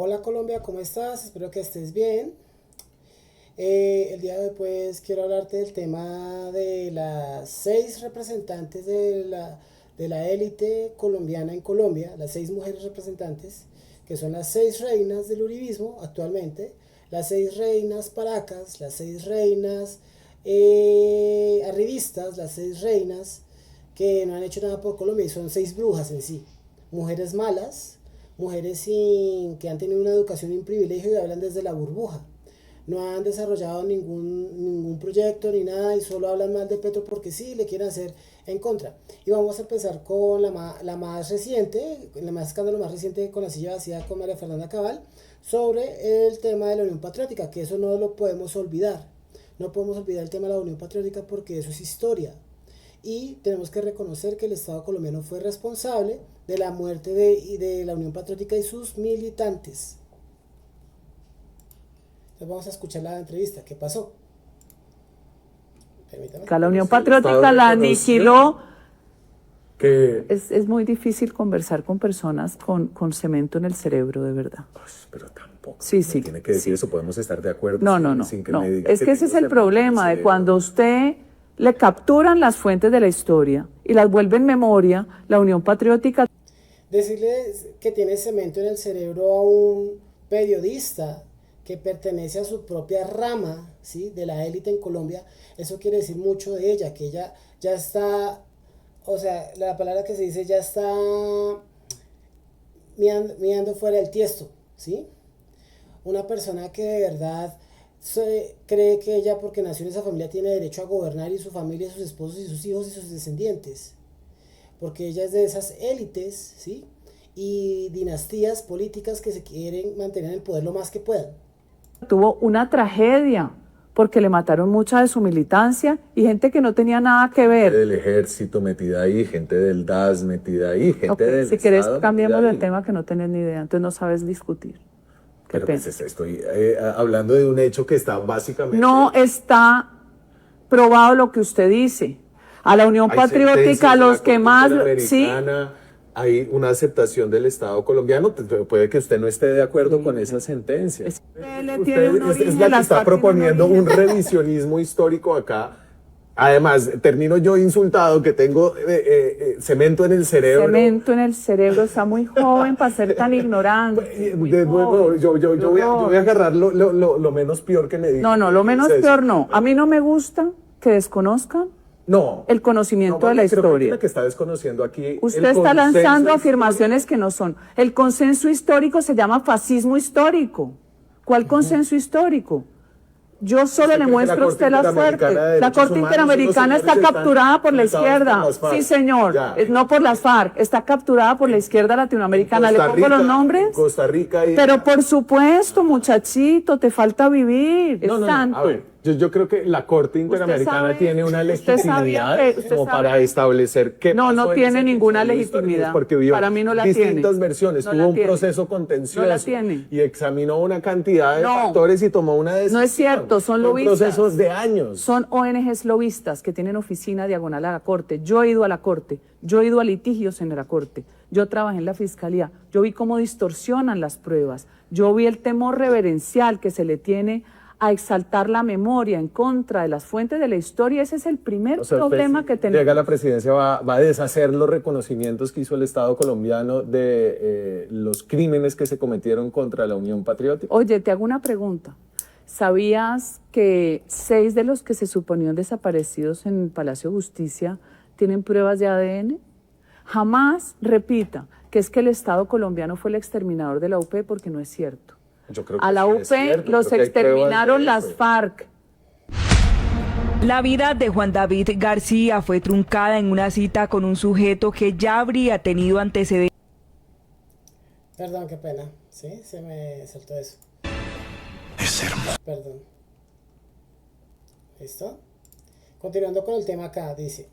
Hola Colombia, ¿cómo estás? Espero que estés bien. El día de hoy pues quiero hablarte del tema de las seis representantes de la élite colombiana en Colombia, las seis mujeres representantes, que son las seis reinas del uribismo actualmente, las seis reinas paracas, las seis reinas arribistas, las seis reinas que no han hecho nada por Colombia y son seis brujas en sí. Mujeres malas, que han tenido una educación y un privilegio y hablan desde la burbuja. No han desarrollado ningún proyecto ni nada y solo hablan mal de Petro porque sí, le quieren hacer en contra. Y vamos a empezar con la más reciente, el más escándalo más reciente con la silla vacía con María Fernanda Cabal, sobre el tema de la Unión Patriótica, que eso no lo podemos olvidar. No podemos olvidar el tema de la Unión Patriótica porque eso es historia. Y tenemos que reconocer que el Estado colombiano fue responsable de la muerte de la Unión Patriótica y sus militantes. Entonces vamos a escuchar la entrevista. ¿Qué pasó? Permítame. La Unión Patriótica la aniquiló. Que... Es muy difícil conversar con personas con cemento en el cerebro, de verdad. Pues, pero tampoco. Sí, sí. Tiene que decir sí. eso, podemos estar de acuerdo. No. Sin que me diga Es que ese es el problema de cuando usted le capturan las fuentes de la historia y las vuelve en memoria, la Unión Patriótica. Decirle que tiene cemento en el cerebro a un periodista que pertenece a su propia rama, ¿sí?, de la élite en Colombia, eso quiere decir mucho de ella, que ella ya está, o sea, la palabra que se dice ya está mirando fuera del tiesto, ¿sí? Una persona que de verdad cree que ella, porque nació en esa familia, tiene derecho a gobernar y su familia, sus esposos y sus hijos y sus descendientes, porque ella es de esas élites, ¿sí?, y dinastías políticas que se quieren mantener en el poder lo más que puedan. Tuvo una tragedia porque le mataron mucha de su militancia y gente que no tenía nada que ver. Gente del ejército metida ahí, gente del DAS metida ahí, gente del Si querés Estado cambiemos metida el ahí. tema que no tenés ni idea, entonces no sabes discutir. Qué Pero pena. pues estoy hablando de un hecho que está básicamente... No está probado lo que usted dice. A la Unión Hay Patriótica, sentencias a de la los que Corte más... Sí, Interamericana, hay una aceptación del Estado colombiano. Puede que usted no esté de acuerdo con esa sentencia. tiene un origen, Es la que las está FARC tienen proponiendo origen. un revisionismo histórico acá. Además, termino yo insultado que tengo cemento en el cerebro. Cemento en el cerebro, está muy joven para ser tan ignorante. Bueno, yo voy a agarrar lo menos peor que me diga. No, lo menos Es peor no. A mí no me gusta que desconozcan No. el conocimiento de la Creo historia. que está desconociendo aquí. Usted el está lanzando consenso afirmaciones que no son. El consenso histórico se llama fascismo histórico. ¿Cuál consenso histórico? Yo solo le muestro a usted la suerte. La Corte Interamericana está capturada por la izquierda. Sí, señor. No por las FARC. Está capturada por la izquierda latinoamericana. ¿Le pongo los nombres? Costa Rica y... Pero por supuesto, muchachito, te falta vivir. Es santo. A ver, yo creo que la Corte Interamericana sabe- tiene una usted sabía legitimidad que- usted como sabe- para establecer qué No, no pasó en tiene ese ninguna episodio histórico, legitimidad. porque vio Para mí no la distintas tiene. versiones, No tuvo la un tiene. proceso contencioso No la tiene. y examinó una cantidad de No. factores y tomó una decisión. No es cierto, son Fueron lobistas. procesos de años. Son ONGs lobistas que tienen oficina diagonal a la Corte. Yo he ido a la Corte, yo he ido a litigios en la Corte, yo trabajé en la Fiscalía, yo vi cómo distorsionan las pruebas, yo vi el temor reverencial que se le tiene a exaltar la memoria en contra de las fuentes de la historia. Ese es el primer O sea, problema que tenemos. llega a la presidencia, va a deshacer los reconocimientos que hizo el Estado colombiano de los crímenes que se cometieron contra la Unión Patriótica. Oye, te hago una pregunta. ¿Sabías que 6 de los que se suponían desaparecidos en el Palacio de Justicia tienen pruebas de ADN? Jamás repita que es que el Estado colombiano fue el exterminador de la UP, porque no es cierto. Yo creo que A la sí UP es cierto, los creo que hay exterminaron pruebas de las eso. FARC. La vida de Juan David García fue truncada en una cita con un sujeto que ya habría tenido antecedentes. Perdón, qué pena. Sí, se me saltó eso. Es hermoso. Perdón. ¿Listo? Continuando con el tema acá, dice: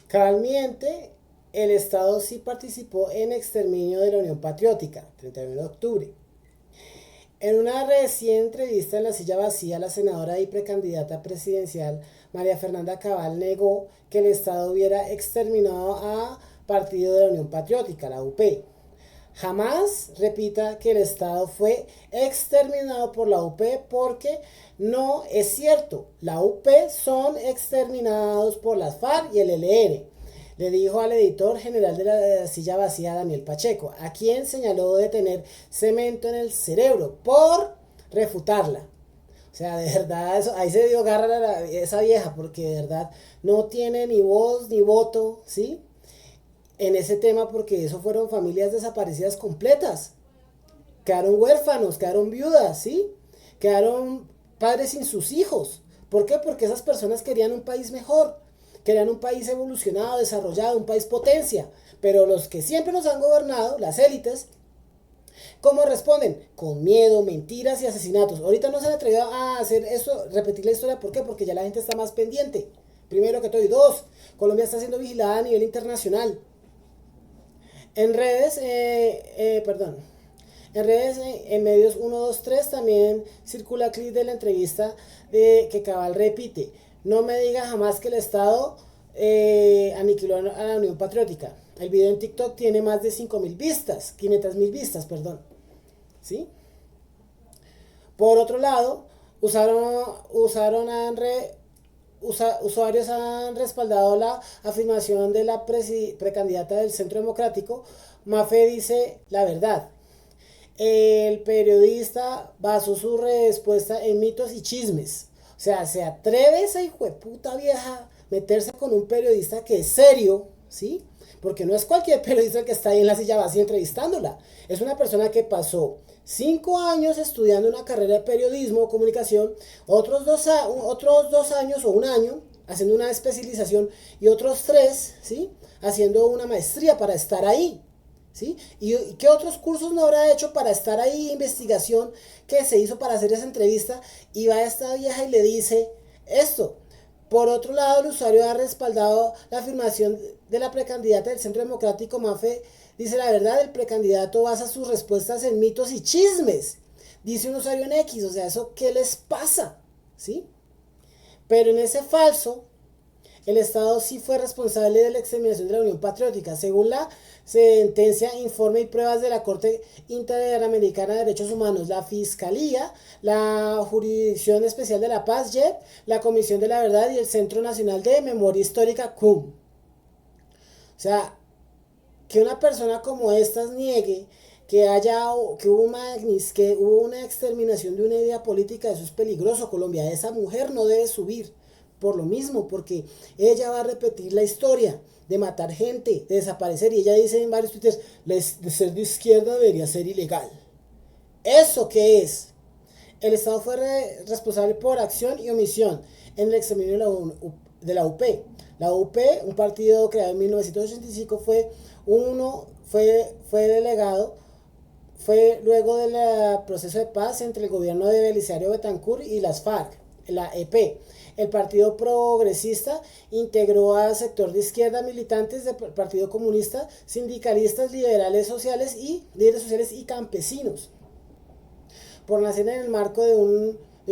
Calmiente, el Estado sí participó en exterminio de la Unión Patriótica, 31 de octubre. En una recién entrevista en La Silla Vacía, la senadora y precandidata presidencial María Fernanda Cabal negó que el Estado hubiera exterminado a partido de la Unión Patriótica, la UP. Jamás repita que el Estado fue exterminado por la UP porque no es cierto. La UP son exterminados por las FARC y el ELN, le dijo al editor general de La Silla Vacía, Daniel Pacheco, a quien señaló de tener cemento en el cerebro por refutarla. O sea, de verdad, eso, ahí se dio garra a esa vieja, porque de verdad no tiene ni voz ni voto, ¿sí? En ese tema, porque eso fueron familias desaparecidas completas. Quedaron huérfanos, quedaron viudas, ¿sí? Quedaron padres sin sus hijos. ¿Por qué? Porque esas personas querían un país mejor, querían un país evolucionado, desarrollado, un país potencia. Pero los que siempre nos han gobernado, las élites, ¿cómo responden? Con miedo, mentiras y asesinatos. Ahorita no se han atrevido a hacer eso, repetir la historia. ¿Por qué? Porque ya la gente está más pendiente. Primero que todo. Y dos, Colombia está siendo vigilada a nivel internacional. En redes, en medios 1, 2, 3 también circula clip de la entrevista de que Cabal repite: no me diga jamás que el Estado aniquiló a la Unión Patriótica. El video en TikTok tiene más de 5.000 vistas, 500.000 vistas, perdón. ¿Sí? Por otro lado, usuarios han respaldado la afirmación de la precandidata del Centro Democrático. Mafe dice la verdad. El periodista basó su respuesta en mitos y chismes. O sea, se atreve esa hijueputa vieja meterse con un periodista que es serio, ¿sí? Porque no es cualquier periodista el que está ahí en La Silla Vacía entrevistándola. Es una persona que pasó 5 años estudiando una carrera de periodismo o comunicación, otros 2 años o 1 año haciendo una especialización y otros 3, ¿sí? Haciendo una maestría para estar ahí, ¿sí? ¿Y qué otros cursos no habrá hecho para estar ahí? Investigación que se hizo para hacer esa entrevista, y va esta vieja y le dice esto. Por otro lado, el usuario ha respaldado la afirmación de la precandidata del Centro Democrático. Mafe dice la verdad, el precandidato basa sus respuestas en mitos y chismes. Dice un usuario en X, o sea, ¿eso qué les pasa? ¿Sí? Pero en ese falso, el Estado sí fue responsable de la exterminación de la Unión Patriótica. Según la sentencia, informe y pruebas de la Corte Interamericana de Derechos Humanos, la Fiscalía, la Jurisdicción Especial de la Paz, JEP, la Comisión de la Verdad y el Centro Nacional de Memoria Histórica, CUM. O sea, que una persona como estas niegue que hubo una exterminación de una idea política, eso es peligroso. Colombia, esa mujer no debe subir por lo mismo, porque ella va a repetir la historia de matar gente, de desaparecer, y ella dice en varios twitters, de ser de izquierda debería ser ilegal. ¿Eso qué es? El Estado fue responsable por acción y omisión en el exterminio de la UP. La UP, un partido creado en 1985, fue luego del proceso de paz entre el gobierno de Belisario Betancur y las FARC, la EP. El Partido Progresista integró al sector de izquierda militantes del Partido Comunista, sindicalistas, líderes sociales y campesinos. Por nacer en el marco de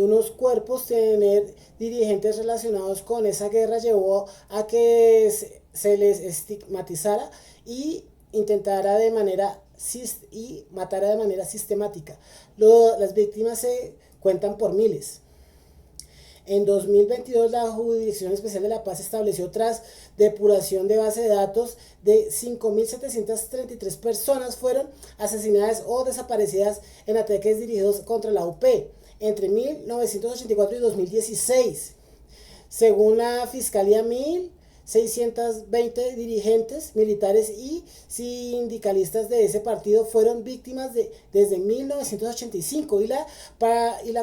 unos cuerpos, tener dirigentes relacionados con esa guerra llevó a que se les estigmatizara y matara de manera sistemática. Las víctimas se cuentan por miles. En 2022, la Jurisdicción Especial de la Paz estableció, tras depuración de base de datos, de 5.733 personas fueron asesinadas o desaparecidas en ataques dirigidos contra la UP entre 1984 y 2016. Según la Fiscalía, 1.620 dirigentes militares y sindicalistas de ese partido fueron víctimas desde 1985, y la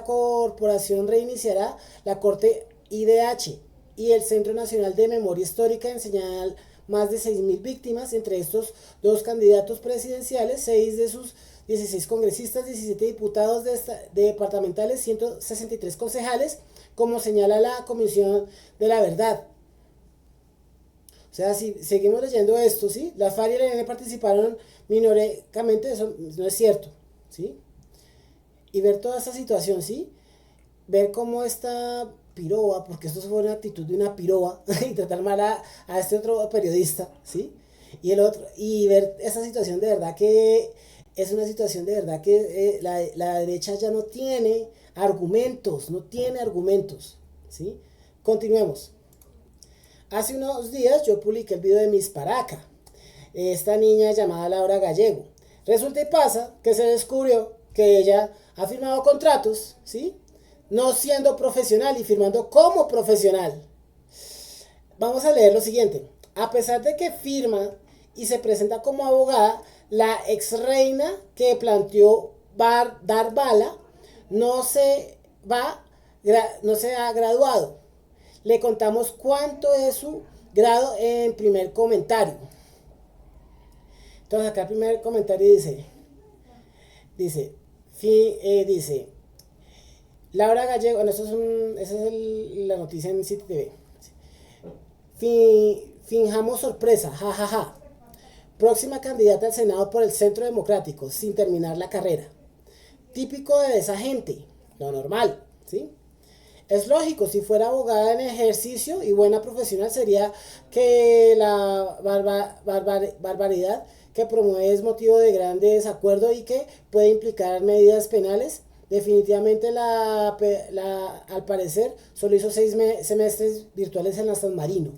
corporación reiniciará la Corte IDH y el Centro Nacional de Memoria Histórica en señal más de 6.000 víctimas, entre estos 2 candidatos presidenciales, 6 de sus 16 congresistas, 17 diputados departamentales, 163 concejales, como señala la Comisión de la Verdad. O sea, si seguimos leyendo esto, ¿sí? La FARC y el ELN participaron minoritariamente, eso no es cierto, ¿sí? Y ver toda esta situación, ¿sí? Ver cómo esta piroa, porque esto fue una actitud de una piroa, y tratar mal a este otro periodista, ¿sí? Y ver esta situación, de verdad que es una situación de verdad que la derecha ya no tiene argumentos, ¿sí? Continuemos. Hace unos días yo publiqué el video de Miss Paraca, esta niña llamada Laura Gallego. Resulta y pasa que se descubrió que ella ha firmado contratos, ¿sí? No siendo profesional y firmando como profesional. Vamos a leer lo siguiente. A pesar de que firma y se presenta como abogada, la ex reina que planteó dar bala no se ha graduado. Le contamos cuánto es su grado en primer comentario. Entonces acá el primer comentario dice Laura Gallego, bueno, esa es la noticia en City TV. Finjamos sorpresa, jajaja. Próxima candidata al Senado por el Centro Democrático, sin terminar la carrera. Típico de esa gente, lo normal, ¿sí? Es lógico, si fuera abogada en ejercicio y buena profesional, sería que la barbaridad que promueve es motivo de gran desacuerdo y que puede implicar medidas penales. Definitivamente al parecer solo hizo 6 semestres virtuales en la San Marino.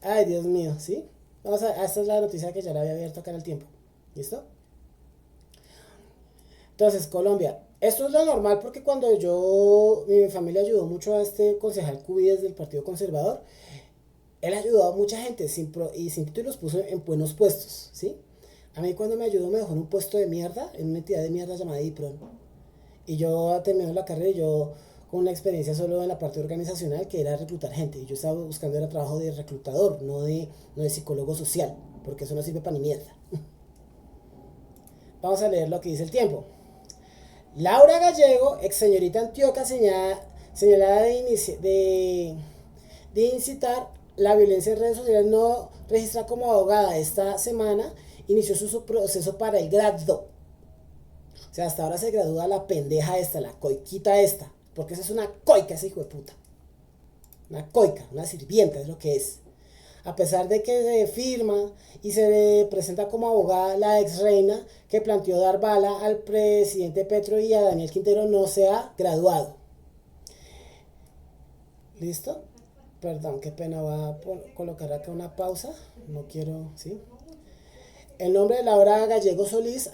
Ay, Dios mío, ¿sí? Esta es la noticia que ya la había abierto acá en el tiempo. ¿Listo? Entonces, Colombia. Esto es lo normal porque cuando mi familia ayudó mucho a este concejal Cubides del Partido Conservador, él ayudó a mucha gente y sin títulos puso en buenos puestos, ¿sí? A mí cuando me ayudó me dejó en un puesto de mierda, en una entidad de mierda llamada IPRON. Y yo terminé la carrera y yo con una experiencia solo en la parte organizacional que era reclutar gente. Y yo estaba buscando era trabajo de reclutador, no de psicólogo social, porque eso no sirve para ni mierda. Vamos a leer lo que dice el tiempo. Laura Gallego, ex señorita Antioquia, señalada de incitar la violencia en redes sociales, no registra como abogada. Esta semana inició su proceso para el grado. O sea, hasta ahora se gradúa la pendeja esta, la coiquita esta. Porque esa es una coica, ese hijo de puta. Una coica, una sirvienta es lo que es. A pesar de que se firma y se presenta como abogada, la ex reina que planteó dar bala al presidente Petro y a Daniel Quintero no se ha graduado. ¿Listo? Perdón, qué pena, voy a colocar acá una pausa. No quiero, ¿sí? El nombre de Laura Gallego Solís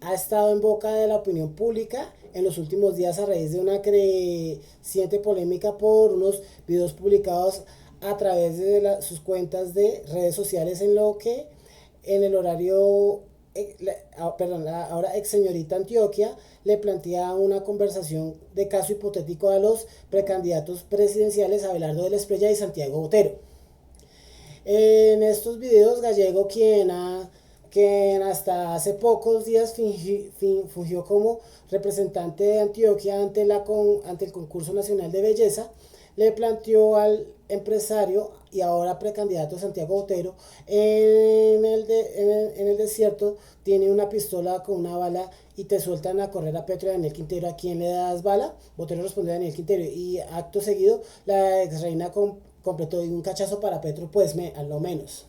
ha estado en boca de la opinión pública en los últimos días a raíz de una creciente polémica por unos videos publicados a través de sus cuentas de redes sociales en el horario, la ahora ex señorita Antioquia le plantea una conversación de caso hipotético a los precandidatos presidenciales Abelardo de la Espriella y Santiago Botero. En estos videos Gallego, quien hasta hace pocos días fungió como representante de Antioquia ante el concurso nacional de belleza, le planteó al empresario y ahora precandidato Santiago Botero en el desierto tiene una pistola con una bala y te sueltan a correr a Petro y a Daniel Quintero, ¿a quién le das bala? Botero respondió a Daniel Quintero y acto seguido la ex reina completó y un cachazo para Petro, pues a lo menos.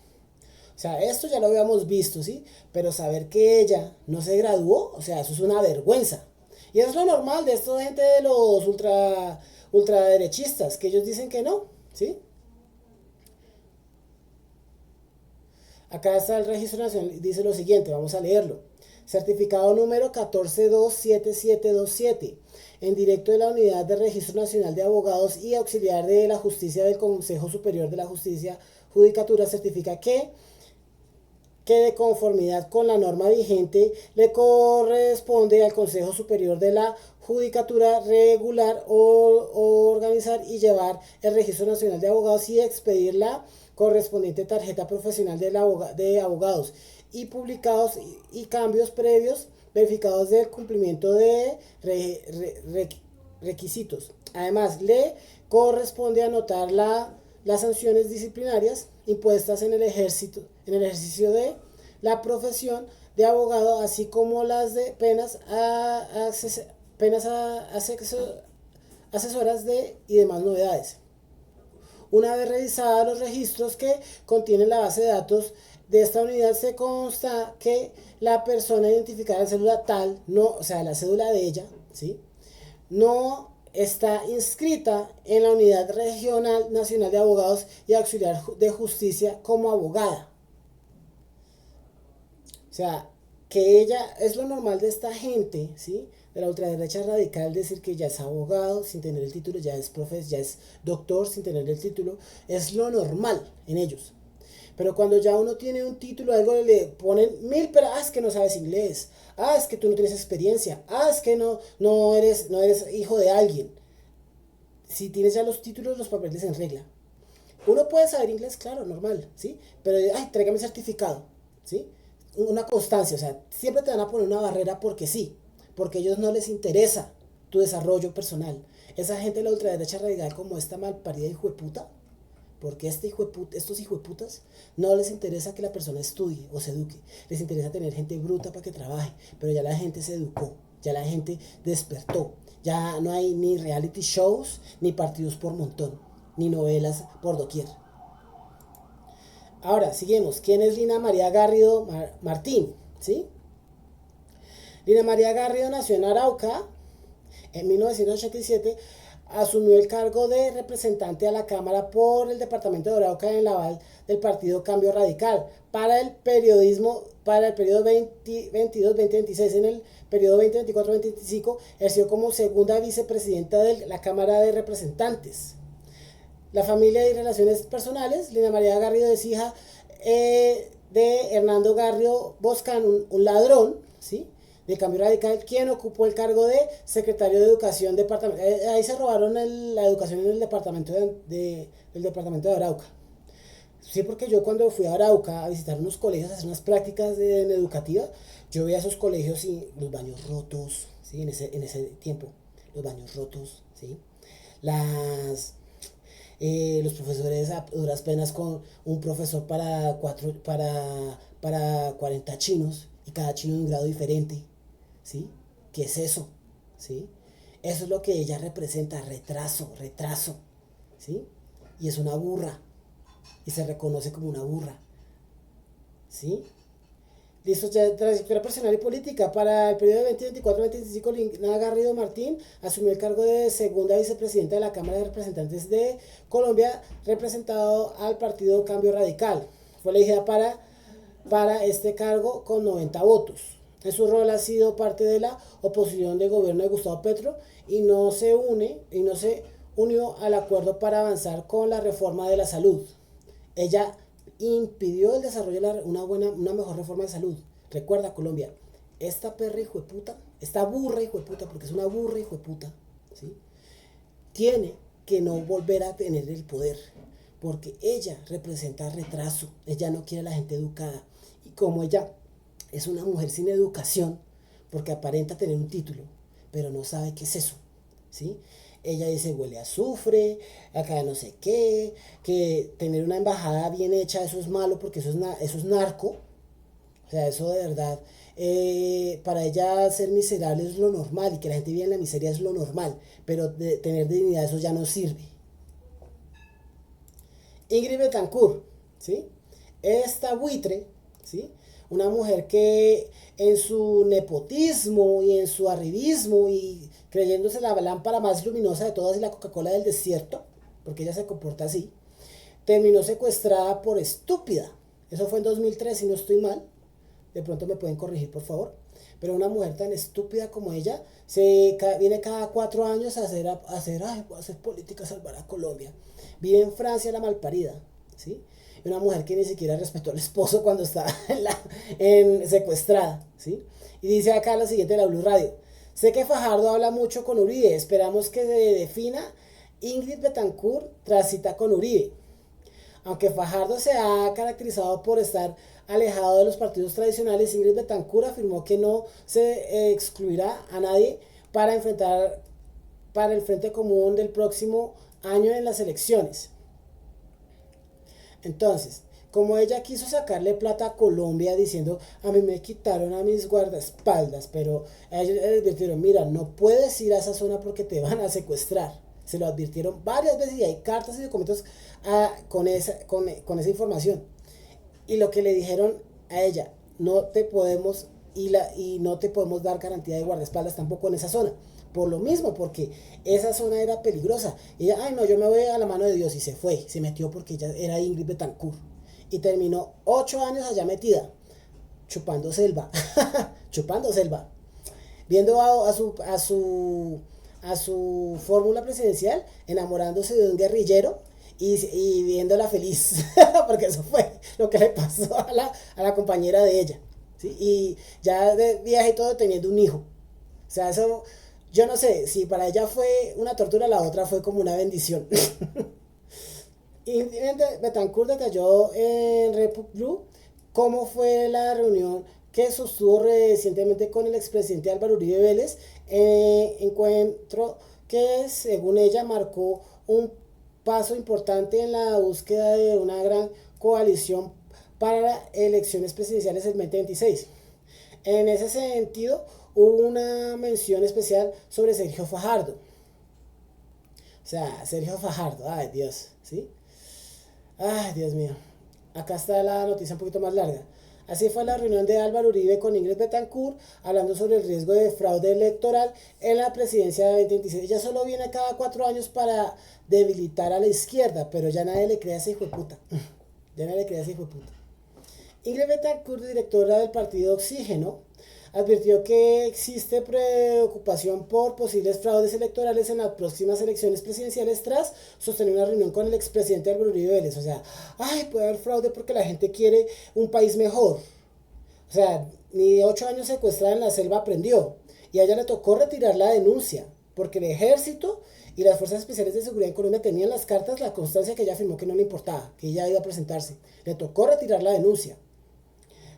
O sea, esto ya lo habíamos visto, ¿sí? Pero saber que ella no se graduó, o sea, eso es una vergüenza. Y eso es lo normal de esta gente de los ultraderechistas, que ellos dicen que no, ¿sí? Acá está el registro nacional, dice lo siguiente, vamos a leerlo. Certificado número 1427727, en directo de la Unidad de Registro Nacional de Abogados y Auxiliar de la Justicia del Consejo Superior de la Judicatura, certifica que de conformidad con la norma vigente le corresponde al Consejo Superior de la Judicatura regular o organizar y llevar el Registro Nacional de Abogados y expedir la correspondiente tarjeta profesional de abogados y publicados y cambios previos verificados del cumplimiento de requisitos. Además, le corresponde anotar las sanciones disciplinarias impuestas en el ejercicio de la profesión de abogado, así como las de penas asesoras y demás novedades. Una vez revisados los registros que contienen la base de datos de esta unidad se consta que la persona identificada en cédula tal, no, o sea, la cédula de ella, ¿sí?, no está inscrita en la Unidad Regional Nacional de Abogados y Auxiliar de Justicia como abogada. O sea, que ella, es lo normal de esta gente, ¿sí?, de la ultraderecha radical, decir que ya es abogado sin tener el título, ya es ya es doctor sin tener el título, es lo normal en ellos. Pero cuando ya uno tiene un título, algo le ponen mil, pero es que no sabes inglés, es que tú no tienes experiencia, es que no eres hijo de alguien. Si tienes ya los títulos, los papeles en regla. Uno puede saber inglés, claro, normal, ¿sí? Pero, tráigame certificado, ¿sí? Una constancia, o sea, siempre te van a poner una barrera porque sí, porque a ellos no les interesa tu desarrollo personal. Esa gente de la ultraderecha radical, como esta malparida hijueputa, porque estos hijueputas no les interesa que la persona estudie o se eduque, les interesa tener gente bruta para que trabaje, pero ya la gente se educó, ya la gente despertó, ya no hay ni reality shows, ni partidos por montón, ni novelas por doquier. Ahora, seguimos. ¿Quién es Lina María Garrido Martín? ¿Sí? Lina María Garrido nació en Arauca en 1987, asumió el cargo de representante a la Cámara por el departamento de Arauca en el aval del partido Cambio Radical para el periodo 2022-2026. En el periodo 2024-2025 ejerció como segunda vicepresidenta de la Cámara de Representantes. La familia y relaciones personales. Lina María Garrido es hija de Hernando Garrido Boscan, un ladrón, ¿sí?, de Cambio Radical, quien ocupó el cargo de secretario de Educación departamental. Ahí se robaron la educación en el departamento del departamento de Arauca. Sí, porque yo cuando fui a Arauca a visitar unos colegios, a hacer unas prácticas en educativa, yo veía esos colegios y los baños rotos, ¿sí?, en ese tiempo, los baños rotos, ¿sí?, los profesores a duras penas con un profesor para 40 chinos, y cada chino de un grado diferente, ¿sí? ¿Qué es eso? ¿Sí? Eso es lo que ella representa, retraso, ¿sí? Y es una burra, y se reconoce como una burra, ¿sí? Listo, ya trayectoria personal y política. Para el periodo de 2024-2025, Lina Garrido Martín asumió el cargo de segunda vicepresidenta de la Cámara de Representantes de Colombia, representado al partido Cambio Radical. Fue elegida para este cargo con 90 votos. En su rol ha sido parte de la oposición del gobierno de Gustavo Petro y no se unió al acuerdo para avanzar con la reforma de la salud. Ella impidió el desarrollo de una mejor reforma de salud. Recuerda, Colombia, esta perra hijueputa, esta burra hijueputa, porque es una burra hijueputa, ¿sí?, tiene que no volver a tener el poder, porque ella representa retraso. Ella no quiere a la gente educada, y como ella es una mujer sin educación, porque aparenta tener un título, pero no sabe qué es eso, ¿sí? Ella dice, huele a azufre, acá no sé qué, que tener una embajada bien hecha, eso es malo porque eso es narco. O sea, eso de verdad, para ella ser miserable es lo normal, y que la gente vive en la miseria es lo normal, pero tener dignidad, eso ya no sirve. Ingrid Betancourt, ¿sí? Esta buitre, ¿sí?, una mujer que en su nepotismo y en su arribismo y creyéndose la lámpara más luminosa de todas y la Coca-Cola del desierto, porque ella se comporta así, terminó secuestrada por estúpida. Eso fue en 2003, si no estoy mal. De pronto me pueden corregir, por favor. Pero una mujer tan estúpida como ella viene cada 4 años a hacer política, salvar a Colombia. Vive en Francia, la malparida, ¿sí? Una mujer que ni siquiera respetó al esposo cuando estaba secuestrada, ¿sí? Y dice acá lo siguiente de la Blue Radio: sé que Fajardo habla mucho con Uribe, esperamos que se defina Ingrid Betancourt tras cita con Uribe. Aunque Fajardo se ha caracterizado por estar alejado de los partidos tradicionales, Ingrid Betancourt afirmó que no se excluirá a nadie para el Frente Común del próximo año en las elecciones. Entonces, como ella quiso sacarle plata a Colombia diciendo, a mí me quitaron a mis guardaespaldas, pero a ella le advirtieron, mira, no puedes ir a esa zona porque te van a secuestrar. Se lo advirtieron varias veces y hay cartas y documentos con esa información. Y lo que le dijeron a ella, no te podemos y no te podemos dar garantía de guardaespaldas tampoco en esa zona. Por lo mismo, porque esa zona era peligrosa. Y ella, ay no, yo me voy a la mano de Dios, y se fue, se metió porque ella era Ingrid Betancourt. Y terminó 8 años allá metida, chupando selva, chupando selva, viendo a su fórmula presidencial, enamorándose de un guerrillero y viéndola feliz, porque eso fue lo que le pasó a la compañera de ella, ¿sí? Y ya de viaje y todo teniendo un hijo. O sea, eso, yo no sé, si para ella fue una tortura, la otra fue como una bendición. Y Betancourt detalló en Repub Blue cómo fue la reunión que sostuvo recientemente con el expresidente Álvaro Uribe Vélez, encuentro que según ella marcó un paso importante en la búsqueda de una gran coalición para elecciones presidenciales del 2026. En ese sentido, hubo una mención especial sobre Sergio Fajardo. O sea, Sergio Fajardo, ay Dios, ¿sí? Ay, Dios mío. Acá está la noticia un poquito más larga. Así fue la reunión de Álvaro Uribe con Ingrid Betancourt, hablando sobre el riesgo de fraude electoral en la presidencia de 2026. Ella solo viene cada 4 años para debilitar a la izquierda, pero ya nadie le cree a ese hijo de puta. Ya nadie le cree a ese hijo de puta. Ingrid Betancourt, directora del partido Oxígeno, advirtió que existe preocupación por posibles fraudes electorales en las próximas elecciones presidenciales tras sostener una reunión con el expresidente Álvaro Uribe Vélez. O sea, ay, puede haber fraude porque la gente quiere un país mejor. O sea, ni 8 años secuestrada en la selva aprendió. Y a ella le tocó retirar la denuncia, porque el ejército y las fuerzas especiales de seguridad en Colombia tenían las cartas, la constancia que ella afirmó que no le importaba, que ella iba a presentarse. Le tocó retirar la denuncia.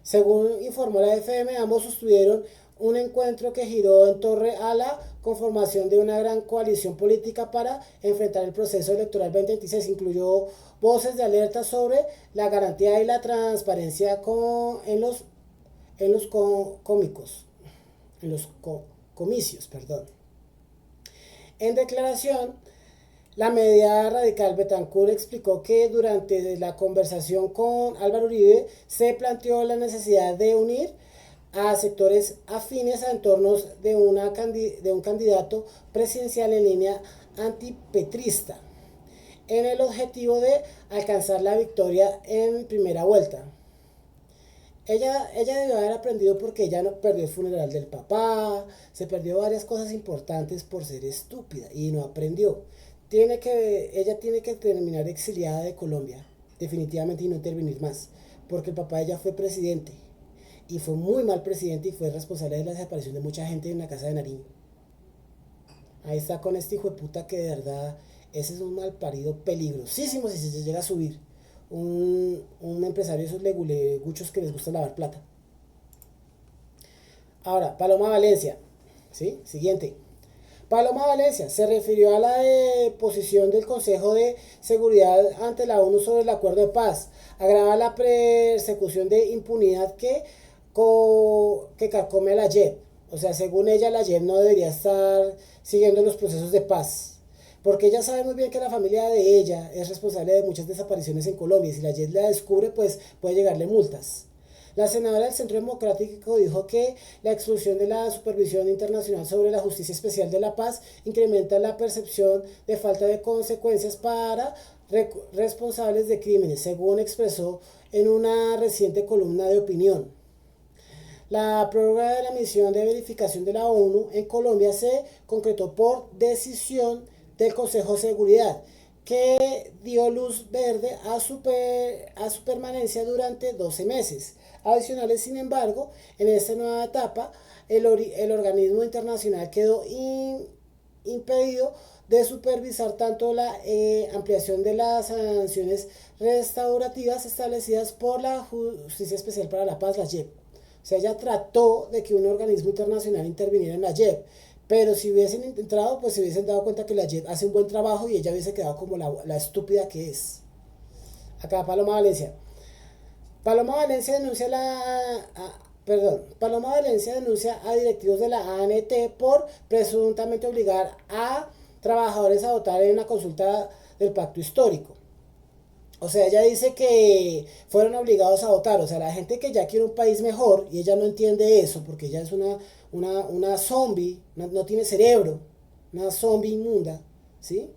Según informó la FM, ambos sostuvieron un encuentro que giró en torno a la conformación de una gran coalición política para enfrentar el proceso electoral 2026. Incluyó voces de alerta sobre la garantía y la transparencia en los comicios. En declaración, la media radical Betancourt explicó que durante la conversación con Álvaro Uribe se planteó la necesidad de unir a sectores afines a entornos de un candidato presidencial en línea antipetrista, en el objetivo de alcanzar la victoria en primera vuelta. Ella debió haber aprendido porque ella no perdió el funeral del papá, se perdió varias cosas importantes por ser estúpida y no aprendió. Ella tiene que terminar exiliada de Colombia, definitivamente, y no intervenir más, porque el papá de ella fue presidente, y fue muy mal presidente, y fue responsable de la desaparición de mucha gente en la casa de Nariño. Ahí está con este hijo de puta que de verdad, ese es un malparido peligrosísimo si se llega a subir. Un empresario de esos leguleguchos que les gusta lavar plata. Ahora, Paloma Valencia, ¿sí? Siguiente. Paloma Valencia se refirió a la posición del Consejo de Seguridad ante la ONU sobre el acuerdo de paz. Agrava la persecución de impunidad que carcome a la JEP. O sea, según ella, la JEP no debería estar siguiendo los procesos de paz, porque ella sabe muy bien que la familia de ella es responsable de muchas desapariciones en Colombia, y si la JEP la descubre, pues puede llegarle multas. La senadora del Centro Democrático dijo que la exclusión de la supervisión internacional sobre la Justicia Especial de la Paz incrementa la percepción de falta de consecuencias para responsables de crímenes, según expresó en una reciente columna de opinión. La prórroga de la misión de verificación de la ONU en Colombia se concretó por decisión del Consejo de Seguridad, que dio luz verde a su permanencia durante 12 meses. Adicionales, sin embargo, en esta nueva etapa, el organismo internacional quedó impedido de supervisar tanto la ampliación de las sanciones restaurativas establecidas por la Justicia Especial para la Paz, la JEP. O sea, ella trató de que un organismo internacional interviniera en la JEP, pero si hubiesen entrado, pues se hubiesen dado cuenta que la JEP hace un buen trabajo y ella hubiese quedado como la estúpida que es. Acá, Paloma Valencia. Paloma Valencia denuncia a directivos de la ANT por presuntamente obligar a trabajadores a votar en una consulta del pacto histórico. O sea, ella dice que fueron obligados a votar. O sea, la gente que ya quiere un país mejor, y ella no entiende eso, porque ella es una zombie, no tiene cerebro, una zombie inmunda, ¿sí?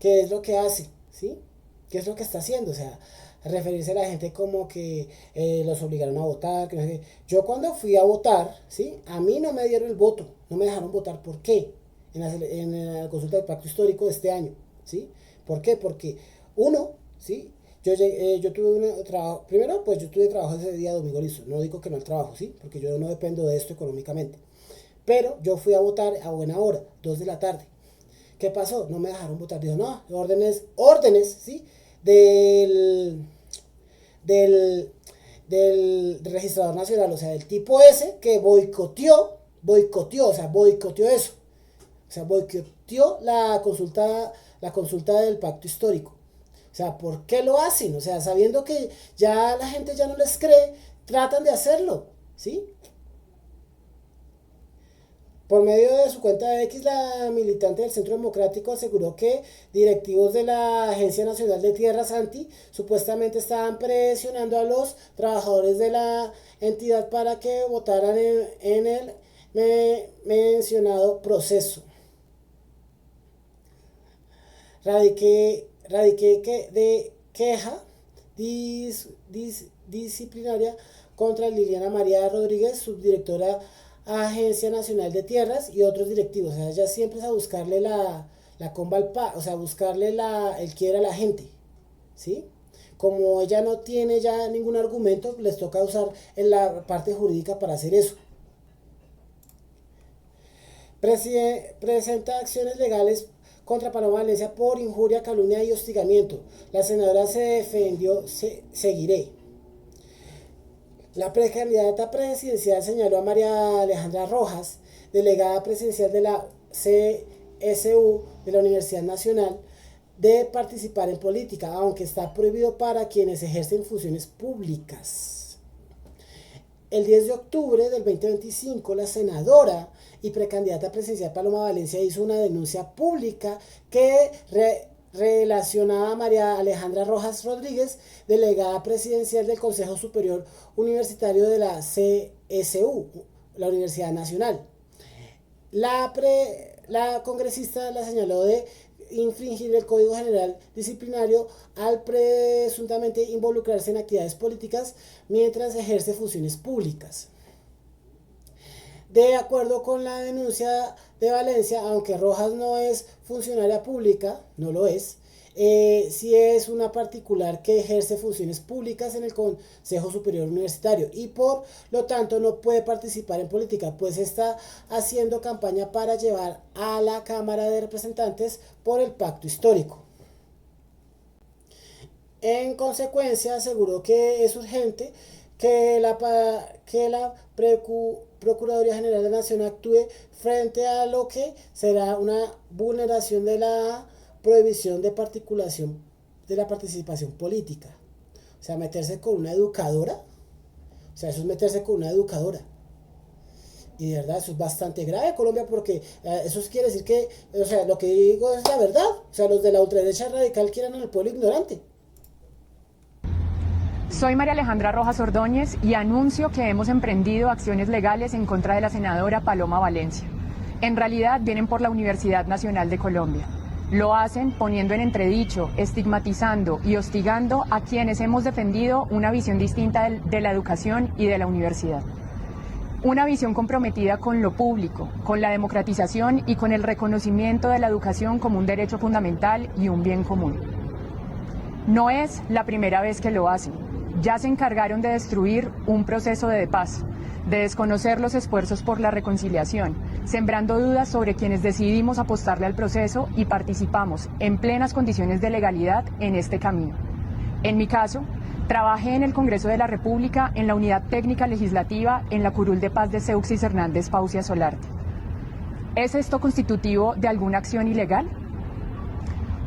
¿Qué es lo que hace? ¿Sí? ¿Qué es lo que está haciendo? O sea, referirse a la gente como que los obligaron a votar. Que no sé qué. Yo cuando fui a votar, ¿sí? A mí no me dieron el voto, no me dejaron votar. ¿Por qué? En la consulta del pacto histórico de este año, ¿sí? ¿Por qué? Porque uno, ¿sí? Yo tuve un trabajo, primero pues yo tuve trabajo ese día domingo, listo, no digo que no el trabajo, ¿sí? Porque yo no dependo de esto económicamente. Pero yo fui a votar a buena hora, 2 de la tarde. ¿Qué pasó? No me dejaron votar. Dijo, no, órdenes, ¿sí? Del, del registrador nacional, o sea, del tipo ese que boicoteó eso. O sea, boicoteó la consulta del pacto histórico. O sea, ¿por qué lo hacen? O sea, sabiendo que ya la gente ya no les cree, tratan de hacerlo, ¿sí? Por medio de su cuenta de X, la militante del Centro Democrático aseguró que directivos de la Agencia Nacional de Tierras ANTI supuestamente estaban presionando a los trabajadores de la entidad para que votaran en el mencionado proceso. Radiqué de queja disciplinaria contra Liliana María Rodríguez, subdirectora Agencia Nacional de Tierras, y otros directivos. O sea, ella siempre es a buscarle la comba al o sea, buscarle el quiere a la gente, ¿sí? Como ella no tiene ya ningún argumento, les toca usar en la parte jurídica para hacer eso. Presenta acciones legales contra Paloma Valencia por injuria, calumnia y hostigamiento. La senadora se defendió, seguiré. La precandidata presidencial señaló a María Alejandra Rojas, delegada presidencial de la CSU de la Universidad Nacional, de participar en política, aunque está prohibido para quienes ejercen funciones públicas. El 10 de octubre del 2025, la senadora y precandidata presidencial Paloma Valencia hizo una denuncia pública que relacionaba a María Alejandra Rojas Rodríguez, delegada presidencial del Consejo Superior Universitario de la CSU, la Universidad Nacional. La congresista la señaló de infringir el Código General Disciplinario al presuntamente involucrarse en actividades políticas mientras ejerce funciones públicas. De acuerdo con la denuncia de Valencia, aunque Rojas no es funcionaria pública, no lo es, sí es una particular que ejerce funciones públicas en el Consejo Superior Universitario y por lo tanto no puede participar en política, pues está haciendo campaña para llevar a la Cámara de Representantes por el pacto histórico. En consecuencia, aseguró que es urgente que la Procuraduría General de la Nación actúe frente a lo que será una vulneración de la prohibición de la participación política. O sea, meterse con una educadora. O sea, eso es meterse con una educadora. Y de verdad, eso es bastante grave, Colombia, porque eso quiere decir que, o sea, lo que digo es la verdad. O sea, los de la ultraderecha radical quieren al pueblo ignorante. Soy María Alejandra Rojas Ordóñez y anuncio que hemos emprendido acciones legales en contra de la senadora Paloma Valencia. En realidad vienen por la Universidad Nacional de Colombia. Lo hacen poniendo en entredicho, estigmatizando y hostigando a quienes hemos defendido una visión distinta de la educación y de la universidad. Una visión comprometida con lo público, con la democratización y con el reconocimiento de la educación como un derecho fundamental y un bien común. No es la primera vez que lo hacen. Ya se encargaron de destruir un proceso de paz, de desconocer los esfuerzos por la reconciliación, sembrando dudas sobre quienes decidimos apostarle al proceso y participamos en plenas condiciones de legalidad en este camino. En mi caso, trabajé en el Congreso de la República en la Unidad Técnica Legislativa en la Curul de Paz de Seuxis Hernández Paucia Solarte. ¿Es esto constitutivo de alguna acción ilegal?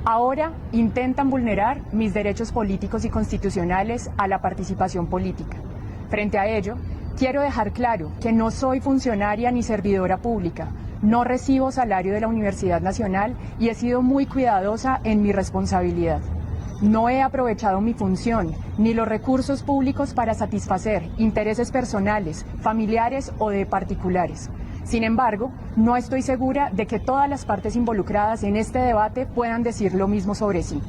Ahora intentan vulnerar mis derechos políticos y constitucionales a la participación política. Frente a ello, quiero dejar claro que no soy funcionaria ni servidora pública, no recibo salario de la Universidad Nacional y he sido muy cuidadosa en mi responsabilidad. No he aprovechado mi función ni los recursos públicos para satisfacer intereses personales, familiares o de particulares. Sin embargo, no estoy segura de que todas las partes involucradas en este debate puedan decir lo mismo sobre sí.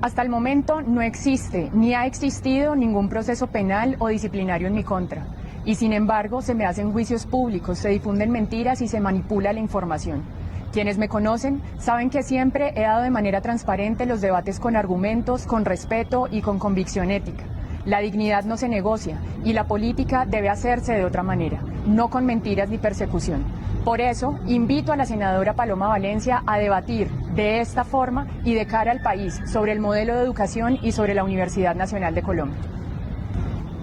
Hasta el momento no existe ni ha existido ningún proceso penal o disciplinario en mi contra. Y sin embargo, se me hacen juicios públicos, se difunden mentiras y se manipula la información. Quienes me conocen saben que siempre he dado de manera transparente los debates con argumentos, con respeto y con convicción ética. La dignidad no se negocia y la política debe hacerse de otra manera, no con mentiras ni persecución. Por eso, invito a la senadora Paloma Valencia a debatir de esta forma y de cara al país sobre el modelo de educación y sobre la Universidad Nacional de Colombia.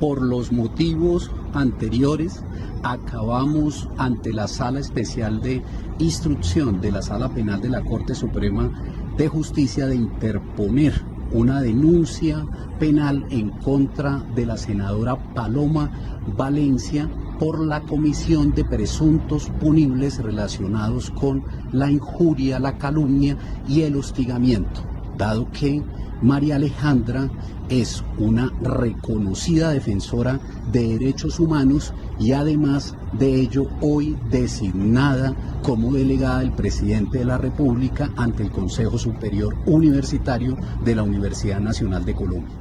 Por los motivos anteriores, acabamos ante la Sala Especial de Instrucción de la Sala Penal de la Corte Suprema de Justicia de interponer una denuncia penal en contra de la senadora Paloma Valencia por la comisión de presuntos punibles relacionados con la injuria, la calumnia y el hostigamiento, dado que María Alejandra es una reconocida defensora de derechos humanos y además de ello hoy designada como delegada del presidente de la República ante el Consejo Superior Universitario de la Universidad Nacional de Colombia.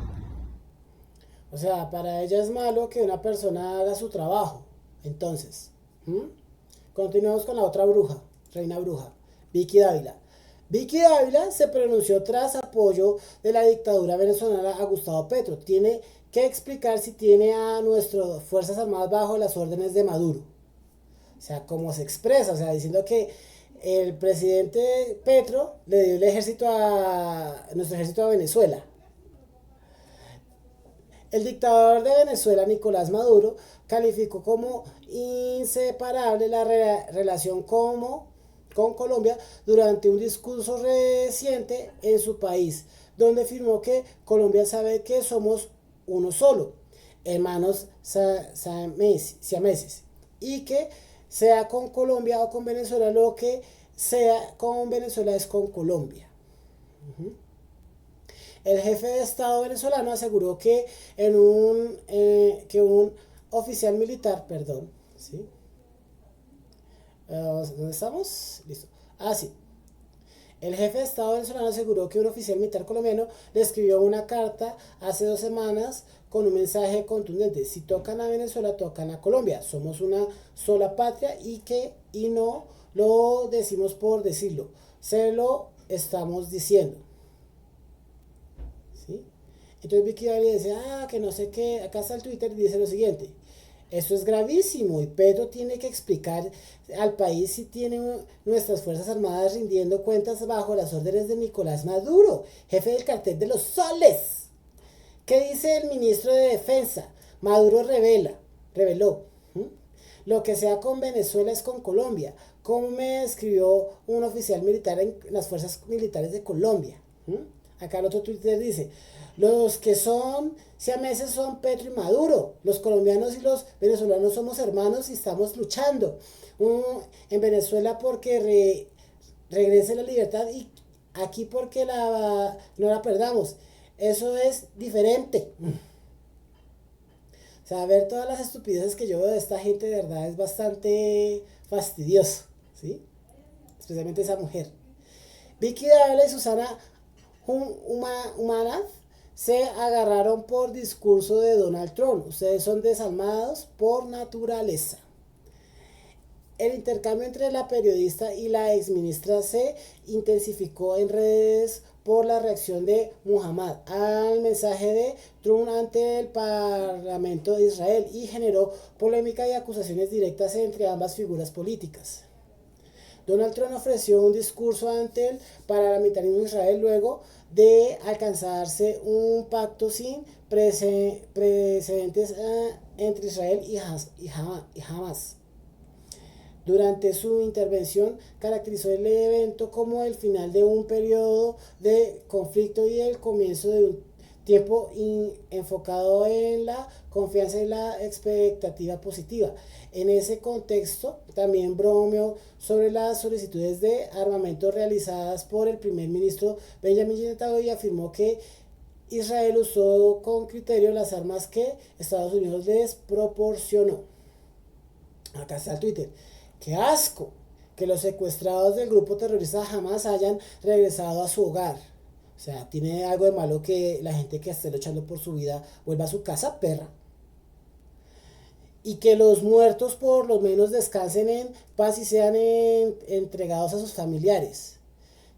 O sea, para ella es malo que una persona haga su trabajo. Entonces, continuamos con la otra bruja, reina bruja, Vicky Dávila. Vicky Dávila se pronunció tras apoyo de la dictadura venezolana a Gustavo Petro. Tiene que explicar si tiene a nuestras Fuerzas Armadas bajo las órdenes de Maduro. O sea, cómo se expresa, o sea, diciendo que el presidente Petro le dio nuestro ejército a Venezuela. El dictador de Venezuela, Nicolás Maduro, calificó como inseparable la relación con Colombia durante un discurso reciente en su país, donde afirmó que Colombia sabe que somos uno solo, hermanos siameses, y que sea con Colombia o con Venezuela, lo que sea con Venezuela es con Colombia. El jefe de Estado venezolano aseguró que un oficial militar, ¿sí? ¿Dónde estamos? Listo. Sí. El jefe de Estado venezolano aseguró que un oficial militar colombiano le escribió una carta hace 2 semanas con un mensaje contundente: si tocan a Venezuela, tocan a Colombia. Somos una sola patria y no lo decimos por decirlo, se lo estamos diciendo. ¿Sí? Entonces Vicky Dávila dice, que no sé qué, acá está el Twitter y dice lo siguiente: esto es gravísimo y Petro tiene que explicar al país si tiene nuestras Fuerzas Armadas rindiendo cuentas bajo las órdenes de Nicolás Maduro, jefe del cartel de los soles. ¿Qué dice el ministro de Defensa? Maduro reveló, lo que sea con Venezuela es con Colombia. ¿Cómo me escribió un oficial militar en las fuerzas militares de Colombia? Acá el otro Twitter dice, los que son siameses son Petro y Maduro. Los colombianos y los venezolanos somos hermanos y estamos luchando en Venezuela porque regrese la libertad y aquí porque no la perdamos. Eso es diferente. O sea, ver todas las estupideces que yo veo de esta gente de verdad es bastante fastidioso, ¿sí? Especialmente esa mujer. Vicky Dávila y Susana Humana se agarraron por discurso de Donald Trump. Ustedes son desalmados por naturaleza. El intercambio entre la periodista y la exministra se intensificó en redes por la reacción de Muhammad al mensaje de Trump ante el Parlamento de Israel y generó polémica y acusaciones directas entre ambas figuras políticas. Donald Trump ofreció un discurso ante el parlamentarismo de Israel luego de alcanzarse un pacto sin precedentes entre Israel y Hamas. Durante su intervención caracterizó el evento como el final de un periodo de conflicto y el comienzo de un tiempo enfocado en la confianza y la expectativa positiva. En ese contexto, también bromeó sobre las solicitudes de armamento realizadas por el primer ministro Benjamin Netanyahu y afirmó que Israel usó con criterio las armas que Estados Unidos les proporcionó. Acá está el Twitter. ¡Qué asco! Que los secuestrados del grupo terrorista jamás hayan regresado a su hogar. O sea, tiene algo de malo que la gente que esté luchando por su vida vuelva a su casa, perra. Y que los muertos por lo menos descansen en paz y sean entregados a sus familiares.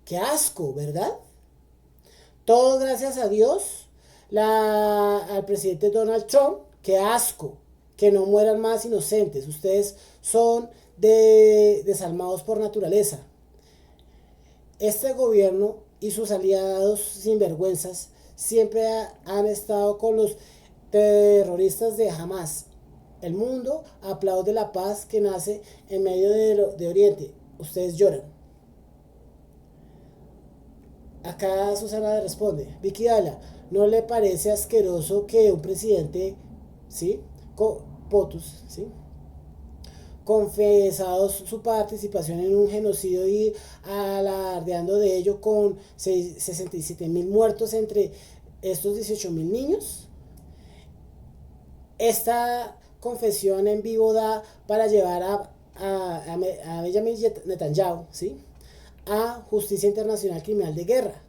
¡Qué asco!, ¿verdad? Todo gracias a Dios, al presidente Donald Trump. ¡Qué asco! Que no mueran más inocentes. Ustedes son desalmados por naturaleza. Este gobierno y sus aliados sinvergüenzas siempre han estado con los terroristas de Hamas. El mundo aplaude la paz que nace en medio de Oriente. Ustedes lloran. Acá Susana le responde: Vicky Dávila, ¿no le parece asqueroso que un presidente, ¿sí?, POTUS, ¿sí?, confesados su participación en un genocidio y alardeando de ello con 67.000 muertos entre estos 18.000 niños? Esta confesión en vivo da para llevar a Benjamin Netanyahu, ¿sí?, a Justicia Internacional Criminal de Guerra.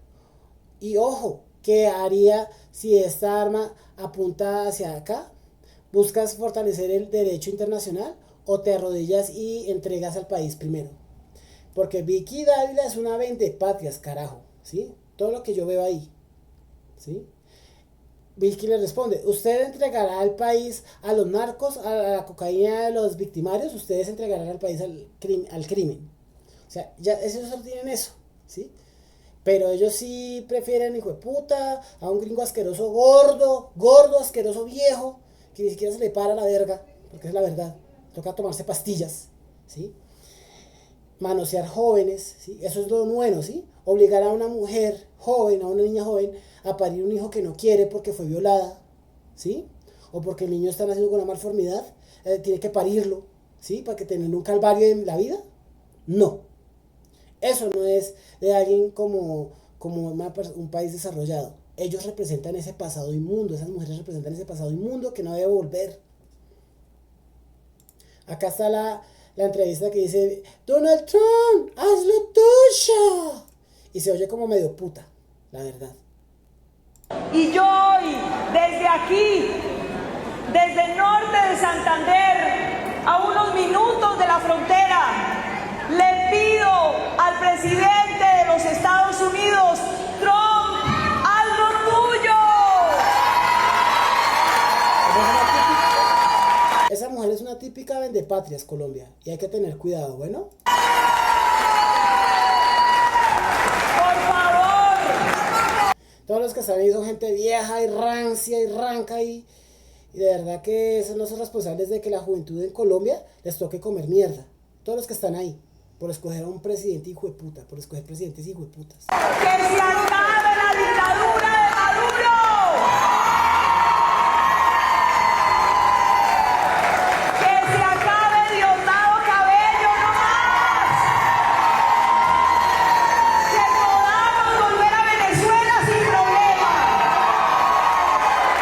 Y ojo, ¿qué haría si esta arma apunta hacia acá? ¿Buscas fortalecer el derecho internacional o te arrodillas y entregas al país primero? Porque Vicky Dávila es una vendepatrias, carajo, ¿sí? Todo lo que yo veo ahí, ¿sí? Vicky le responde: ¿usted entregará al país a los narcos, a la cocaína de los victimarios? Ustedes entregarán al país al crimen. O sea, ya ellos solo tienen eso, ¿sí? Pero ellos sí prefieren, hijo de puta, a un gringo asqueroso, gordo, asqueroso, viejo, que ni siquiera se le para la verga, porque es la verdad. Toca tomarse pastillas, ¿sí? Manosear jóvenes, ¿sí? Eso es lo bueno, ¿sí? Obligar a una mujer joven, a una niña joven, a parir un hijo que no quiere porque fue violada, ¿sí? O porque el niño está naciendo con una malformidad, tiene que parirlo, ¿sí?, para que tenga un calvario en la vida. No. Eso no es de alguien como un país desarrollado. Ellos representan ese pasado inmundo, esas mujeres representan ese pasado inmundo que no debe volver. Acá está la entrevista que dice: Donald Trump, haz lo tuyo. Y se oye como medio puta, la verdad. Y yo hoy, desde aquí, desde el norte de Santander, a unos minutos de la frontera, le pido al presidente de los Estados Unidos: Trump, haz lo tuyo. Esa mujer es una típica vendepatrias, Colombia, y hay que tener cuidado, ¿bueno? Por favor. Todos los que están ahí son gente vieja y rancia y ranca y de verdad que esos no son responsables de que la juventud en Colombia les toque comer mierda. Todos los que están ahí, por escoger a un presidente hijo de puta, por escoger presidentes hijo de putas. Que se acabe la dictadura de Maduro. Que se acabe Diosdado Cabello no más. Que podamos volver a Venezuela sin problema.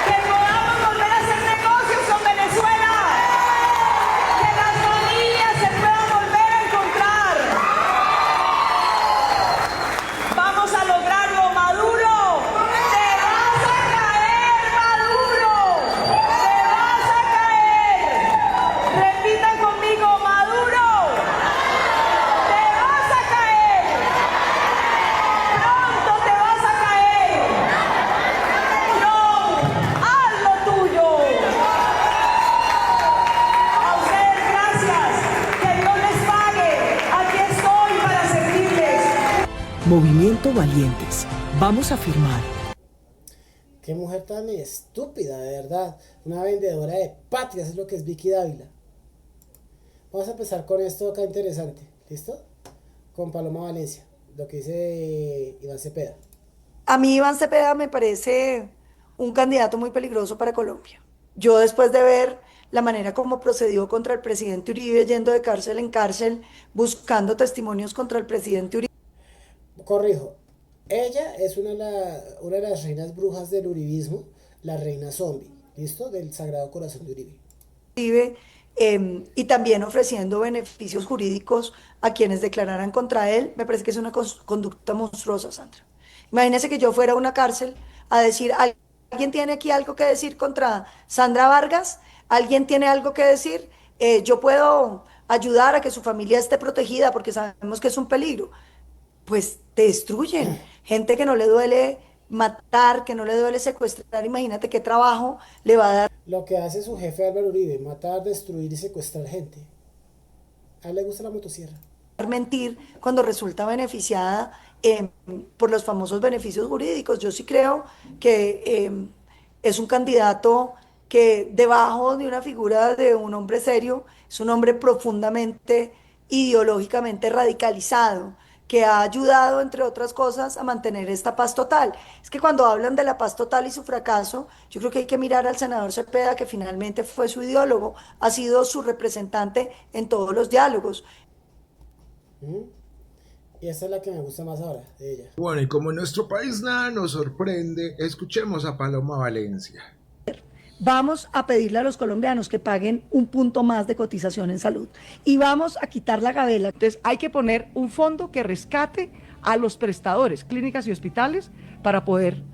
Que podamos volver a hacer negocios con Venezuela. Que las familias se puedan volver a encontrar. Vamos a lograrlo, Maduro. Te vas a caer, Maduro. Te vas a caer. Repitan conmigo: Maduro. Te vas a caer. Pronto te vas a caer. No, haz lo tuyo. A ustedes gracias. Que Dios les pague. Aquí estoy para servirles. Movimiento Valientes. Vamos a firmar. Qué mujer tan estúpida, de verdad. Una vendedora de patrias es lo que es Vicky Dávila. Vamos a empezar con esto acá interesante. ¿Listo? Con Paloma Valencia. Lo que dice Iván Cepeda. A mí Iván Cepeda me parece un candidato muy peligroso para Colombia. Yo, después de ver la manera como procedió contra el presidente Uribe, yendo de cárcel en cárcel, buscando testimonios contra el presidente Uribe. Corrijo. Ella es una de las reinas brujas del uribismo, la reina zombie, ¿listo? Del Sagrado Corazón de Uribe. Y también ofreciendo beneficios jurídicos a quienes declararan contra él, me parece que es una conducta monstruosa, Sandra. Imagínese que yo fuera a una cárcel a decir, ¿alguien tiene aquí algo que decir contra Sandra Vargas? ¿Alguien tiene algo que decir? Yo puedo ayudar a que su familia esté protegida porque sabemos que es un peligro. Pues te destruyen. Gente que no le duele matar, que no le duele secuestrar, imagínate qué trabajo le va a dar. Lo que hace su jefe Álvaro Uribe, matar, destruir y secuestrar gente. A él le gusta la motosierra. Mentir cuando resulta beneficiada por los famosos beneficios jurídicos. Yo sí creo que es un candidato que debajo de una figura de un hombre serio, es un hombre profundamente ideológicamente radicalizado, que ha ayudado, entre otras cosas, a mantener esta paz total. Es que cuando hablan de la paz total y su fracaso, yo creo que hay que mirar al senador Cepeda, que finalmente fue su ideólogo, ha sido su representante en todos los diálogos. Y esa es la que me gusta más ahora, de ella. Bueno, y como en nuestro país nada nos sorprende, escuchemos a Paloma Valencia. Vamos a pedirle a los colombianos que paguen un punto más de cotización en salud y vamos a quitar la gabela. Entonces hay que poner un fondo que rescate a los prestadores, clínicas y hospitales, para poder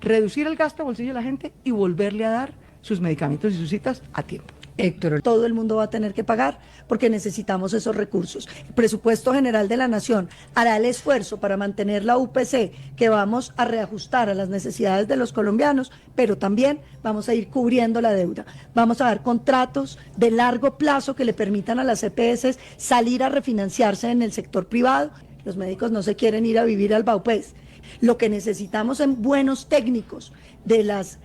reducir el gasto de bolsillo de la gente y volverle a dar sus medicamentos y sus citas a tiempo. Héctor, todo el mundo va a tener que pagar porque necesitamos esos recursos. El Presupuesto General de la Nación hará el esfuerzo para mantener la UPC, que vamos a reajustar a las necesidades de los colombianos, pero también vamos a ir cubriendo la deuda. Vamos a dar contratos de largo plazo que le permitan a las EPS salir a refinanciarse en el sector privado. Los médicos no se quieren ir a vivir al Baupés. Lo que necesitamos son buenos técnicos de las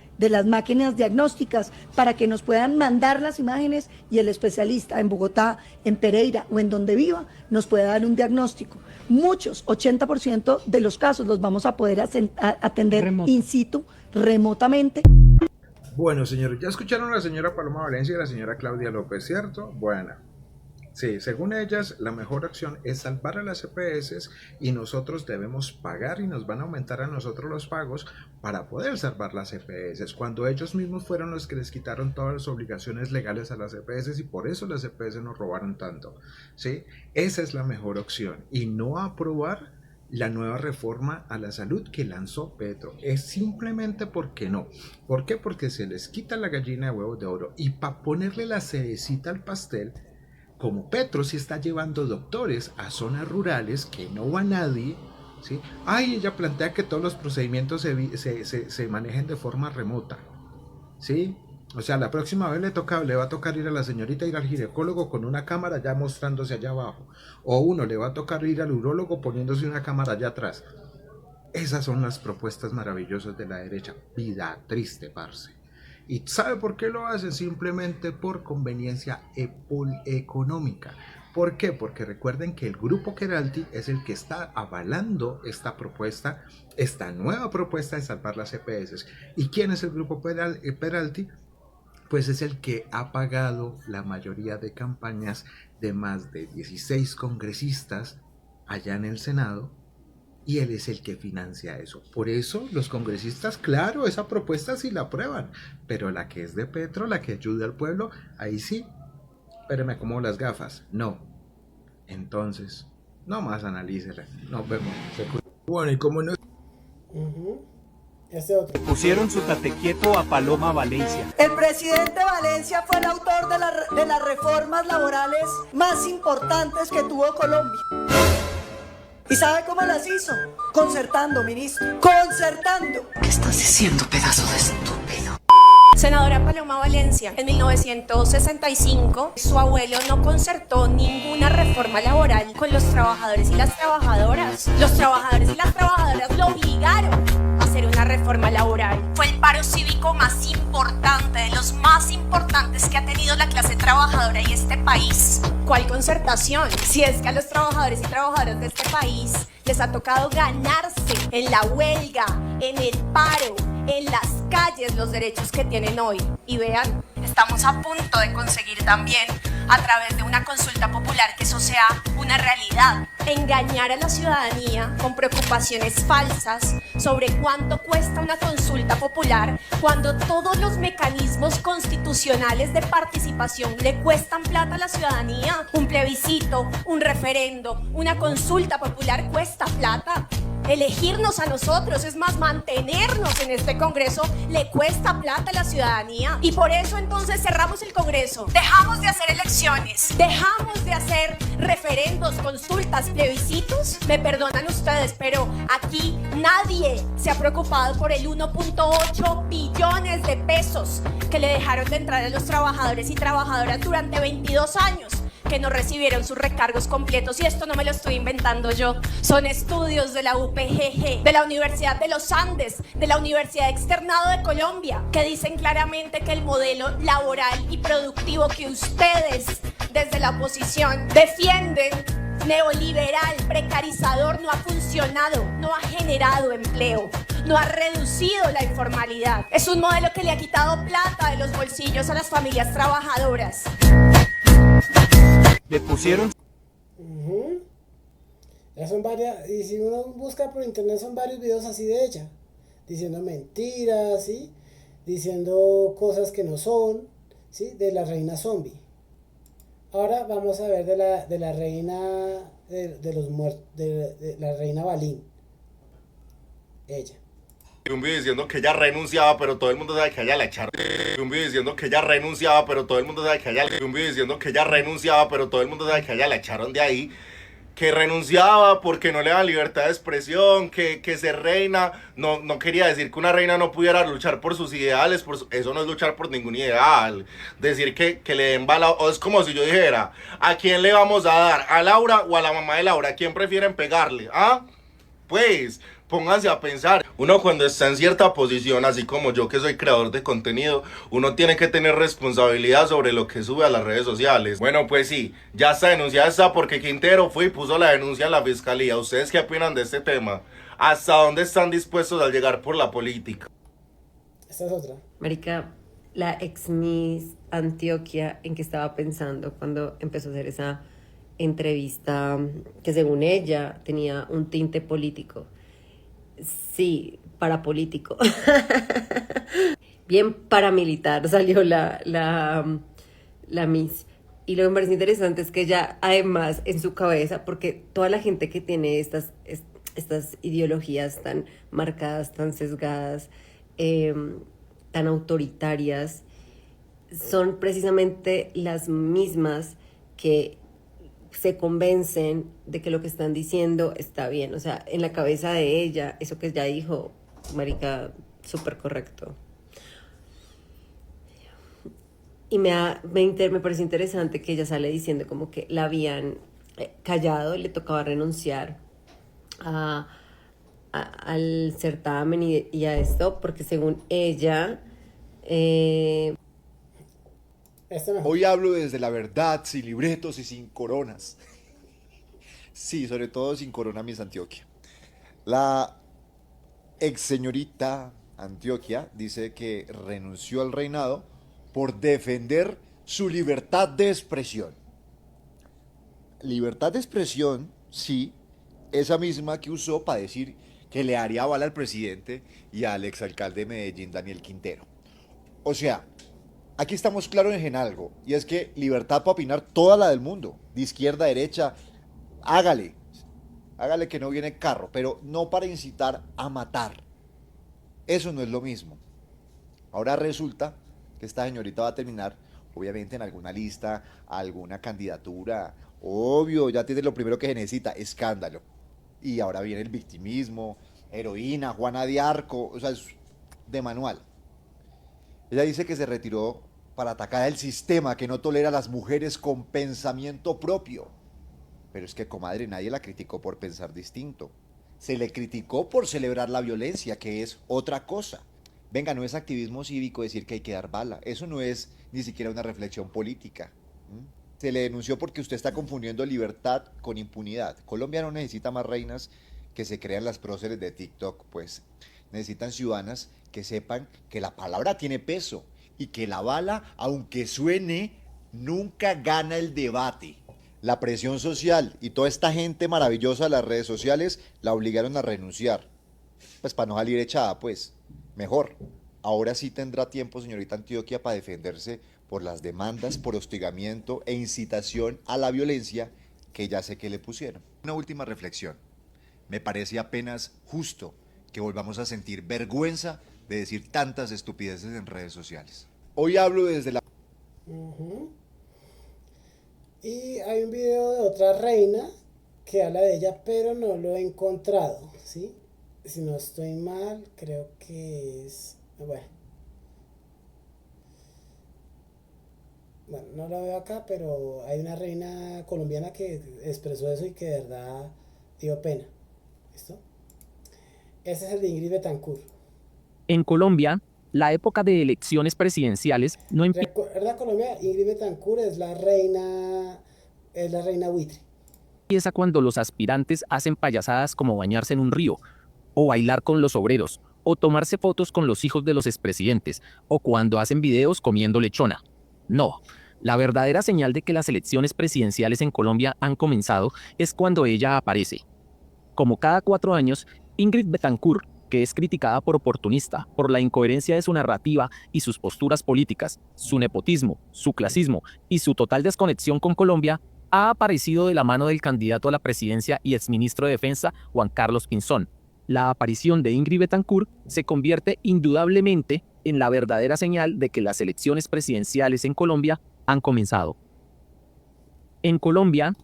máquinas diagnósticas para que nos puedan mandar las imágenes y el especialista en Bogotá, en Pereira o en donde viva nos pueda dar un diagnóstico. Muchos, 80% de los casos los vamos a poder atender in situ, remotamente. Bueno, señores, ya escucharon a la señora Paloma Valencia y a la señora Claudia López, ¿cierto? Bueno. Sí, según ellas, la mejor opción es salvar a las EPS y nosotros debemos pagar y nos van a aumentar a nosotros los pagos para poder salvar las EPS, cuando ellos mismos fueron los que les quitaron todas las obligaciones legales a las EPS y por eso las EPS nos robaron tanto, ¿sí? Esa es la mejor opción y no aprobar la nueva reforma a la salud que lanzó Petro. Es simplemente porque no. ¿Por qué? Porque se les quita la gallina de huevos de oro y para ponerle la cerecita al pastel, como Petro sí está llevando doctores a zonas rurales que no va nadie, ¿sí? Ella plantea que todos los procedimientos se manejen de forma remota, ¿sí? O sea, la próxima vez le va a tocar ir a la señorita, ir al ginecólogo con una cámara ya mostrándose allá abajo, o uno le va a tocar ir al urólogo poniéndose una cámara allá atrás. Esas son las propuestas maravillosas de la derecha. Vida triste, parce. ¿Y sabe por qué lo hacen? Simplemente por conveniencia económica. ¿Por qué? Porque recuerden que el grupo Keralty es el que está avalando esta propuesta, esta nueva propuesta de salvar las EPS. ¿Y quién es el grupo Peralty? Pues es el que ha pagado la mayoría de campañas de más de 16 congresistas allá en el Senado. Y él es el que financia eso. Por eso los congresistas, claro, esa propuesta sí la aprueban. Pero la que es de Petro, la que ayuda al pueblo, ahí sí. Pero me acomodo las gafas. No. Entonces, no más analícela. Nos vemos. Bueno, y como no... Este otro. Pusieron su tate quieto a Paloma Valencia. El presidente Valencia fue el autor de las reformas laborales más importantes que tuvo Colombia. ¿Y sabe cómo las hizo? Concertando, ministro. ¡Concertando! ¿Qué estás diciendo, pedazo de estúpido? Senadora Paloma Valencia, en 1965 su abuelo no concertó ninguna reforma laboral con los trabajadores y las trabajadoras. Los trabajadores y las trabajadoras lo obligaron a hacer una reforma laboral. Fue el paro cívico más importante, de los más importantes que ha tenido la clase trabajadora y este país. ¿Cuál concertación? Si es que a los trabajadores y trabajadoras de este país les ha tocado ganarse en la huelga, en el paro, en las calles los derechos que tienen hoy. Y vean, estamos a punto de conseguir también a través de una consulta popular, que eso sea una realidad. Engañar a la ciudadanía con preocupaciones falsas sobre cuánto cuesta una consulta popular, cuando todos los mecanismos constitucionales de participación le cuestan plata a la ciudadanía. Un plebiscito, un referendo, una consulta popular cuesta plata. Elegirnos a nosotros, es más, mantenernos en este Congreso, le cuesta plata a la ciudadanía. Y por eso entonces cerramos el Congreso. Dejamos de hacer elecciones, dejamos de hacer referendos, consultas, plebiscitos. Me perdonan ustedes, pero aquí nadie se ha preocupado por el 1.8 billones de pesos que le dejaron de entrar a los trabajadores y trabajadoras durante 22 años. Que no recibieron sus recargos completos, y esto no me lo estoy inventando yo, son estudios de la UPGG, de la Universidad de los Andes, de la Universidad Externado de Colombia, que dicen claramente que el modelo laboral y productivo que ustedes desde la oposición defienden, neoliberal, precarizador, no ha funcionado, no ha generado empleo, no ha reducido la informalidad. Es un modelo que le ha quitado plata de los bolsillos a las familias trabajadoras. Le pusieron... Ya son varias, y si uno busca por internet son varios videos así de ella, diciendo mentiras, ¿sí? Diciendo cosas que no son, ¿sí? De la reina zombie. Ahora vamos a ver de la reina de los muertos, de la reina Balín. Ella. Un video diciendo que ella renunciaba, pero todo el mundo sabe que ella la echaron. Un video diciendo que ella renunciaba, pero todo el mundo sabe que ella... Un video diciendo que ella renunciaba, pero todo el mundo sabe que ella la echaron de ahí. Que renunciaba porque no le daban libertad de expresión, que ser reina no quería decir que una reina no pudiera luchar por sus ideales, eso no es luchar por ningún ideal. Decir que le den bala, o es como si yo dijera, ¿a quién le vamos a dar? ¿A Laura o a la mamá de Laura? ¿A quién prefieren pegarle? ¿Ah? Pues... pónganse a pensar, uno cuando está en cierta posición, así como yo que soy creador de contenido, uno tiene que tener responsabilidad sobre lo que sube a las redes sociales. Bueno, pues sí, ya está denunciada esta porque Quintero fue y puso la denuncia en la fiscalía. ¿Ustedes qué opinan de este tema? ¿Hasta dónde están dispuestos a llegar por la política? Esta es otra. Marica, la ex Miss Antioquia, ¿en qué estaba pensando cuando empezó a hacer esa entrevista que según ella tenía un tinte político? Sí, parapolítico. Bien paramilitar salió la Miss. Y lo que me parece interesante es que ella, además, en su cabeza, porque toda la gente que tiene estas ideologías tan marcadas, tan sesgadas, tan autoritarias, son precisamente las mismas que se convencen de que lo que están diciendo está bien. O sea, en la cabeza de ella, eso que ella dijo, marica, súper correcto. Y me parece interesante que ella sale diciendo como que la habían callado y le tocaba renunciar al certamen y a esto, porque según ella... Hoy hablo desde la verdad, sin libretos y sin coronas. Sí, sobre todo sin corona Miss Antioquia. La ex señorita Antioquia dice que renunció al reinado por defender su libertad de expresión. Libertad de expresión, sí, esa misma que usó para decir que le haría bala al presidente y al exalcalde de Medellín, Daniel Quintero. O sea... aquí estamos claros en algo, y es que libertad para opinar toda la del mundo, de izquierda a derecha, hágale que no viene carro, pero no para incitar a matar. Eso no es lo mismo. Ahora resulta que esta señorita va a terminar, obviamente, en alguna lista, alguna candidatura, obvio, ya tiene lo primero que se necesita, escándalo. Y ahora viene el victimismo, heroína, Juana de Arco, o sea, es de manual. Ella dice que se retiró para atacar al sistema que no tolera a las mujeres con pensamiento propio. Pero es que, comadre, nadie la criticó por pensar distinto. Se le criticó por celebrar la violencia, que es otra cosa. Venga, no es activismo cívico decir que hay que dar bala. Eso no es ni siquiera una reflexión política. Se le denunció porque usted está confundiendo libertad con impunidad. Colombia no necesita más reinas que se crean las próceres de TikTok, pues. Necesitan ciudadanas que sepan que la palabra tiene peso y que la bala, aunque suene nunca gana el debate. La presión social y toda esta gente maravillosa de las redes sociales la obligaron a renunciar. Pues para no salir echada, pues, mejor. Ahora sí tendrá tiempo, señorita Antioquia, para defenderse por las demandas por hostigamiento e incitación a la violencia que ya sé que le pusieron. Una última reflexión. Me parece apenas justo que volvamos a sentir vergüenza de decir tantas estupideces en redes sociales. Hoy hablo desde la... Y hay un video de otra reina que habla de ella, pero no lo he encontrado, ¿sí? Si no estoy mal, creo que es... Bueno, no lo veo acá, pero hay una reina colombiana que expresó eso y que de verdad dio pena. ¿Listo? Ese es el de Ingrid Betancourt. En Colombia, la época de elecciones presidenciales no empieza... Recuerda Colombia, Ingrid Betancourt es la reina buitre. Empieza cuando los aspirantes hacen payasadas como bañarse en un río, o bailar con los obreros, o tomarse fotos con los hijos de los expresidentes, o cuando hacen videos comiendo lechona. No, la verdadera señal de que las elecciones presidenciales en Colombia han comenzado es cuando ella aparece. Como cada 4 años, Ingrid Betancourt, que es criticada por oportunista, por la incoherencia de su narrativa y sus posturas políticas, su nepotismo, su clasismo y su total desconexión con Colombia, ha aparecido de la mano del candidato a la presidencia y exministro de Defensa, Juan Carlos Pinzón. La aparición de Ingrid Betancourt se convierte indudablemente en la verdadera señal de que las elecciones presidenciales en Colombia han comenzado. En Colombia...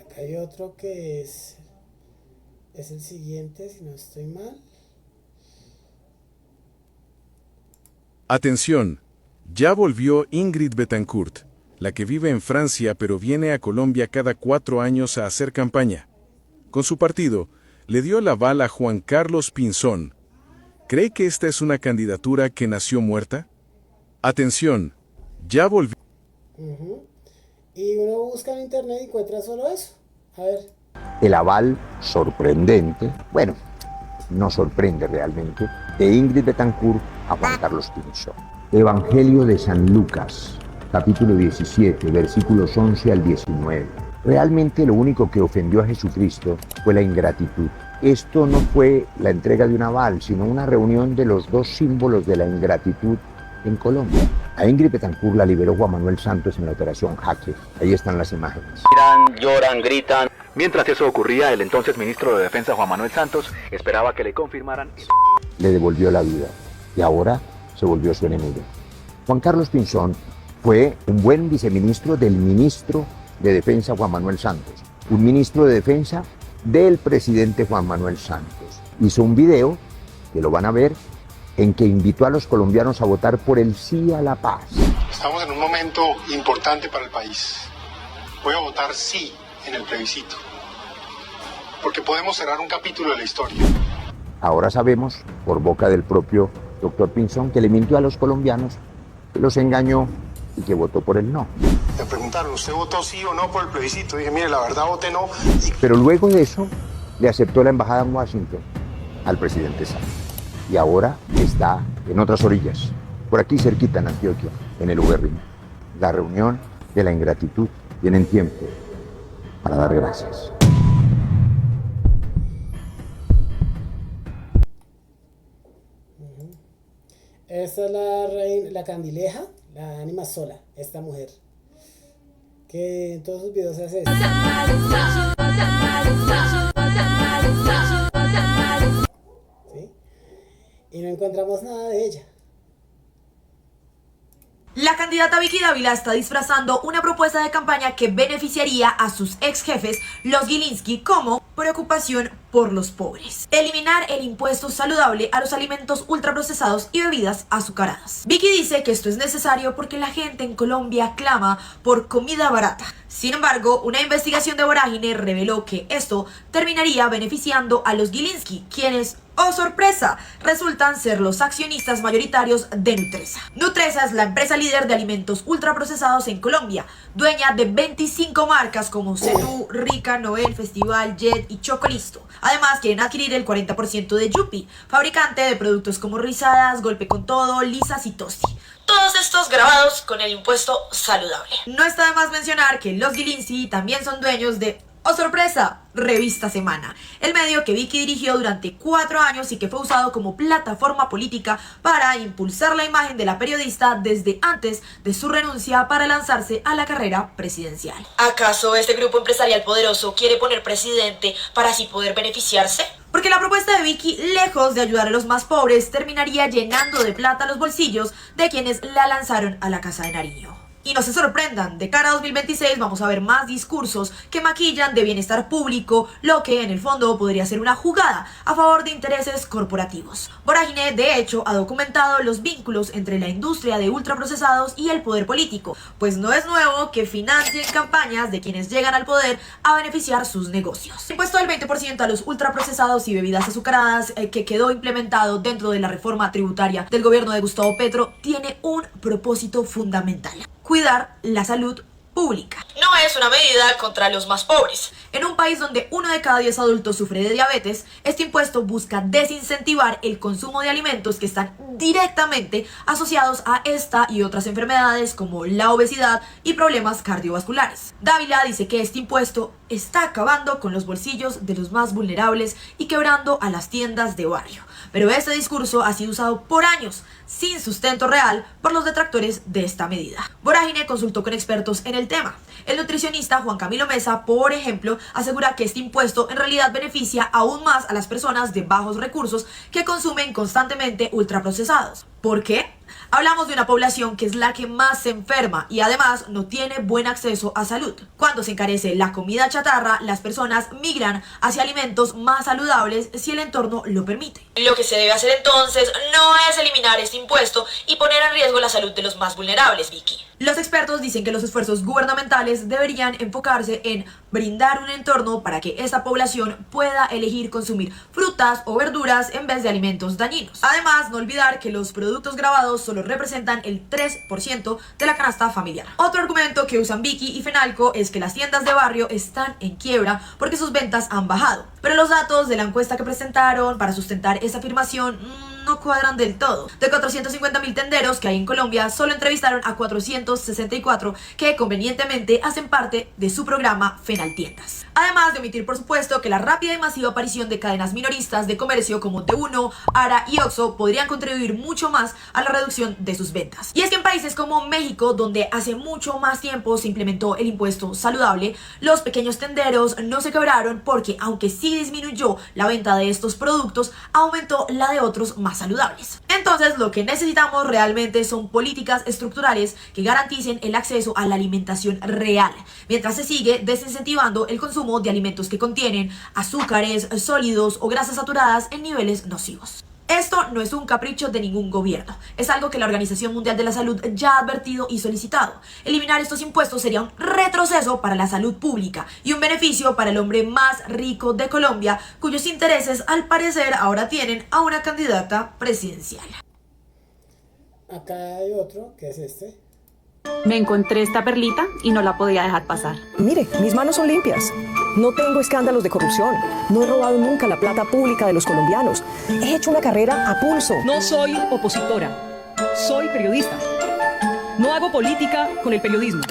Acá hay otro que es el siguiente, si no estoy mal. Atención, ya volvió Ingrid Betancourt, la que vive en Francia pero viene a Colombia cada 4 años a hacer campaña. Con su partido, le dio el aval a Juan Carlos Pinzón. ¿Cree que esta es una candidatura que nació muerta? Atención, ya volvió. Y uno busca en internet y encuentra solo eso. A ver. El aval sorprendente, bueno, no sorprende realmente, de Ingrid Betancourt a Juan Carlos Pinzón. Evangelio de San Lucas, capítulo 17, versículos 11 al 19. Realmente lo único que ofendió a Jesucristo fue la ingratitud. Esto no fue la entrega de un aval, sino una reunión de los 2 símbolos de la ingratitud en Colombia. A Ingrid Betancourt la liberó Juan Manuel Santos en la operación Jaque. Ahí están las imágenes. Lloran, gritan. Mientras eso ocurría, el entonces ministro de Defensa Juan Manuel Santos esperaba que le confirmaran. Le devolvió la vida y ahora se volvió su enemigo. Juan Carlos Pinzón fue un buen viceministro del ministro de Defensa Juan Manuel Santos, un ministro de Defensa del presidente Juan Manuel Santos. Hizo un video, que lo van a ver, en que invitó a los colombianos a votar por el sí a la paz. Estamos en un momento importante para el país. Voy a votar sí en el plebiscito, porque podemos cerrar un capítulo de la historia. Ahora sabemos, por boca del propio doctor Pinzón, que le mintió a los colombianos, que los engañó y que votó por el no. Me preguntaron, ¿usted votó sí o no por el plebiscito? Dije, mire, la verdad voté no. Pero luego de eso, le aceptó la embajada en Washington al presidente Santos. Y ahora está en otras orillas, por aquí cerquita en Antioquia, en el Uberrin. La reunión de la ingratitud. Tienen tiempo para dar gracias. Esta es la reina, la Candileja, la ánima sola, esta mujer. Que en todos sus videos se hace esto. ¿Sí? Y no encontramos nada de ella. La candidata Vicky Dávila está disfrazando una propuesta de campaña que beneficiaría a sus ex jefes, los Gilinski, como preocupación por los pobres. Eliminar el impuesto saludable a los alimentos ultraprocesados y bebidas azucaradas. Vicky dice que esto es necesario porque la gente en Colombia clama por comida barata. Sin embargo, una investigación de Vorágine reveló que esto terminaría beneficiando a los Gilinski, quienes ¡Oh, sorpresa! Resultan ser los accionistas mayoritarios de Nutresa. Nutresa es la empresa líder de alimentos ultraprocesados en Colombia, dueña de 25 marcas como Zenú, Rica, Noel, Festival, Jet y Chocolisto. Además, quieren adquirir el 40% de Yupi, fabricante de productos como Rizadas, Golpe con Todo, Lisas y Tosti. Todos estos grabados con el impuesto saludable. No está de más mencionar que los Gilinski también son dueños de, ¡oh, sorpresa!, Revista Semana, el medio que Vicky dirigió durante 4 años y que fue usado como plataforma política para impulsar la imagen de la periodista desde antes de su renuncia para lanzarse a la carrera presidencial. ¿Acaso este grupo empresarial poderoso quiere poner presidente para así poder beneficiarse? Porque la propuesta de Vicky, lejos de ayudar a los más pobres, terminaría llenando de plata los bolsillos de quienes la lanzaron a la Casa de Nariño. Y no se sorprendan, de cara a 2026 vamos a ver más discursos que maquillan de bienestar público, lo que en el fondo podría ser una jugada a favor de intereses corporativos. Vorágine, de hecho, ha documentado los vínculos entre la industria de ultraprocesados y el poder político, pues no es nuevo que financien campañas de quienes llegan al poder a beneficiar sus negocios. El impuesto del 20% a los ultraprocesados y bebidas azucaradas que quedó implementado dentro de la reforma tributaria del gobierno de Gustavo Petro tiene un propósito fundamental: cuidar la salud pública. No es una medida contra los más pobres. En un país donde 1 de cada 10 adultos sufre de diabetes, este impuesto busca desincentivar el consumo de alimentos que están directamente asociados a esta y otras enfermedades como la obesidad y problemas cardiovasculares. Dávila dice que este impuesto está acabando con los bolsillos de los más vulnerables y quebrando a las tiendas de barrio. Pero este discurso ha sido usado por años, sin sustento real, por los detractores de esta medida. Vorágine consultó con expertos en el tema. El nutricionista Juan Camilo Mesa, por ejemplo, asegura que este impuesto en realidad beneficia aún más a las personas de bajos recursos que consumen constantemente ultraprocesados. ¿Por qué? Hablamos de una población que es la que más se enferma y además no tiene buen acceso a salud. Cuando se encarece la comida chatarra, las personas migran hacia alimentos más saludables si el entorno lo permite. Lo que se debe hacer entonces no es eliminar este impuesto y poner en riesgo la salud de los más vulnerables, Vicky. Los expertos dicen que los esfuerzos gubernamentales deberían enfocarse en brindar un entorno para que esta población pueda elegir consumir frutas o verduras en vez de alimentos dañinos. Además, no olvidar que los productos grabados solo representan el 3% de la canasta familiar. Otro argumento que usan Vicky y Fenalco es que las tiendas de barrio están en quiebra porque sus ventas han bajado. Pero los datos de la encuesta que presentaron para sustentar esa afirmación no cuadran del todo. De 450.000 tenderos que hay en Colombia, solo entrevistaron a 464 que convenientemente hacen parte de su programa Fenaltiendas. Además de omitir, por supuesto, que la rápida y masiva aparición de cadenas minoristas de comercio como T1, Ara y Oxxo podrían contribuir mucho más a la reducción de sus ventas. Y es que en países como México, donde hace mucho más tiempo se implementó el impuesto saludable, los pequeños tenderos no se quebraron porque, aunque sí disminuyó la venta de estos productos, aumentó la de otros más saludables. Entonces, lo que necesitamos realmente son políticas estructurales que garanticen el acceso a la alimentación real, mientras se sigue desincentivando el consumo de alimentos que contienen azúcares, sólidos o grasas saturadas en niveles nocivos. Esto no es un capricho de ningún gobierno, es algo que la Organización Mundial de la Salud ya ha advertido y solicitado. Eliminar estos impuestos sería un retroceso para la salud pública y un beneficio para el hombre más rico de Colombia, cuyos intereses al parecer ahora tienen a una candidata presidencial. Acá hay otro, que es este. Me encontré esta perlita y no la podía dejar pasar. Mire, mis manos son limpias. No tengo escándalos de corrupción. No he robado nunca la plata pública de los colombianos. He hecho una carrera a pulso. No soy opositora. Soy periodista. No hago política con el periodismo.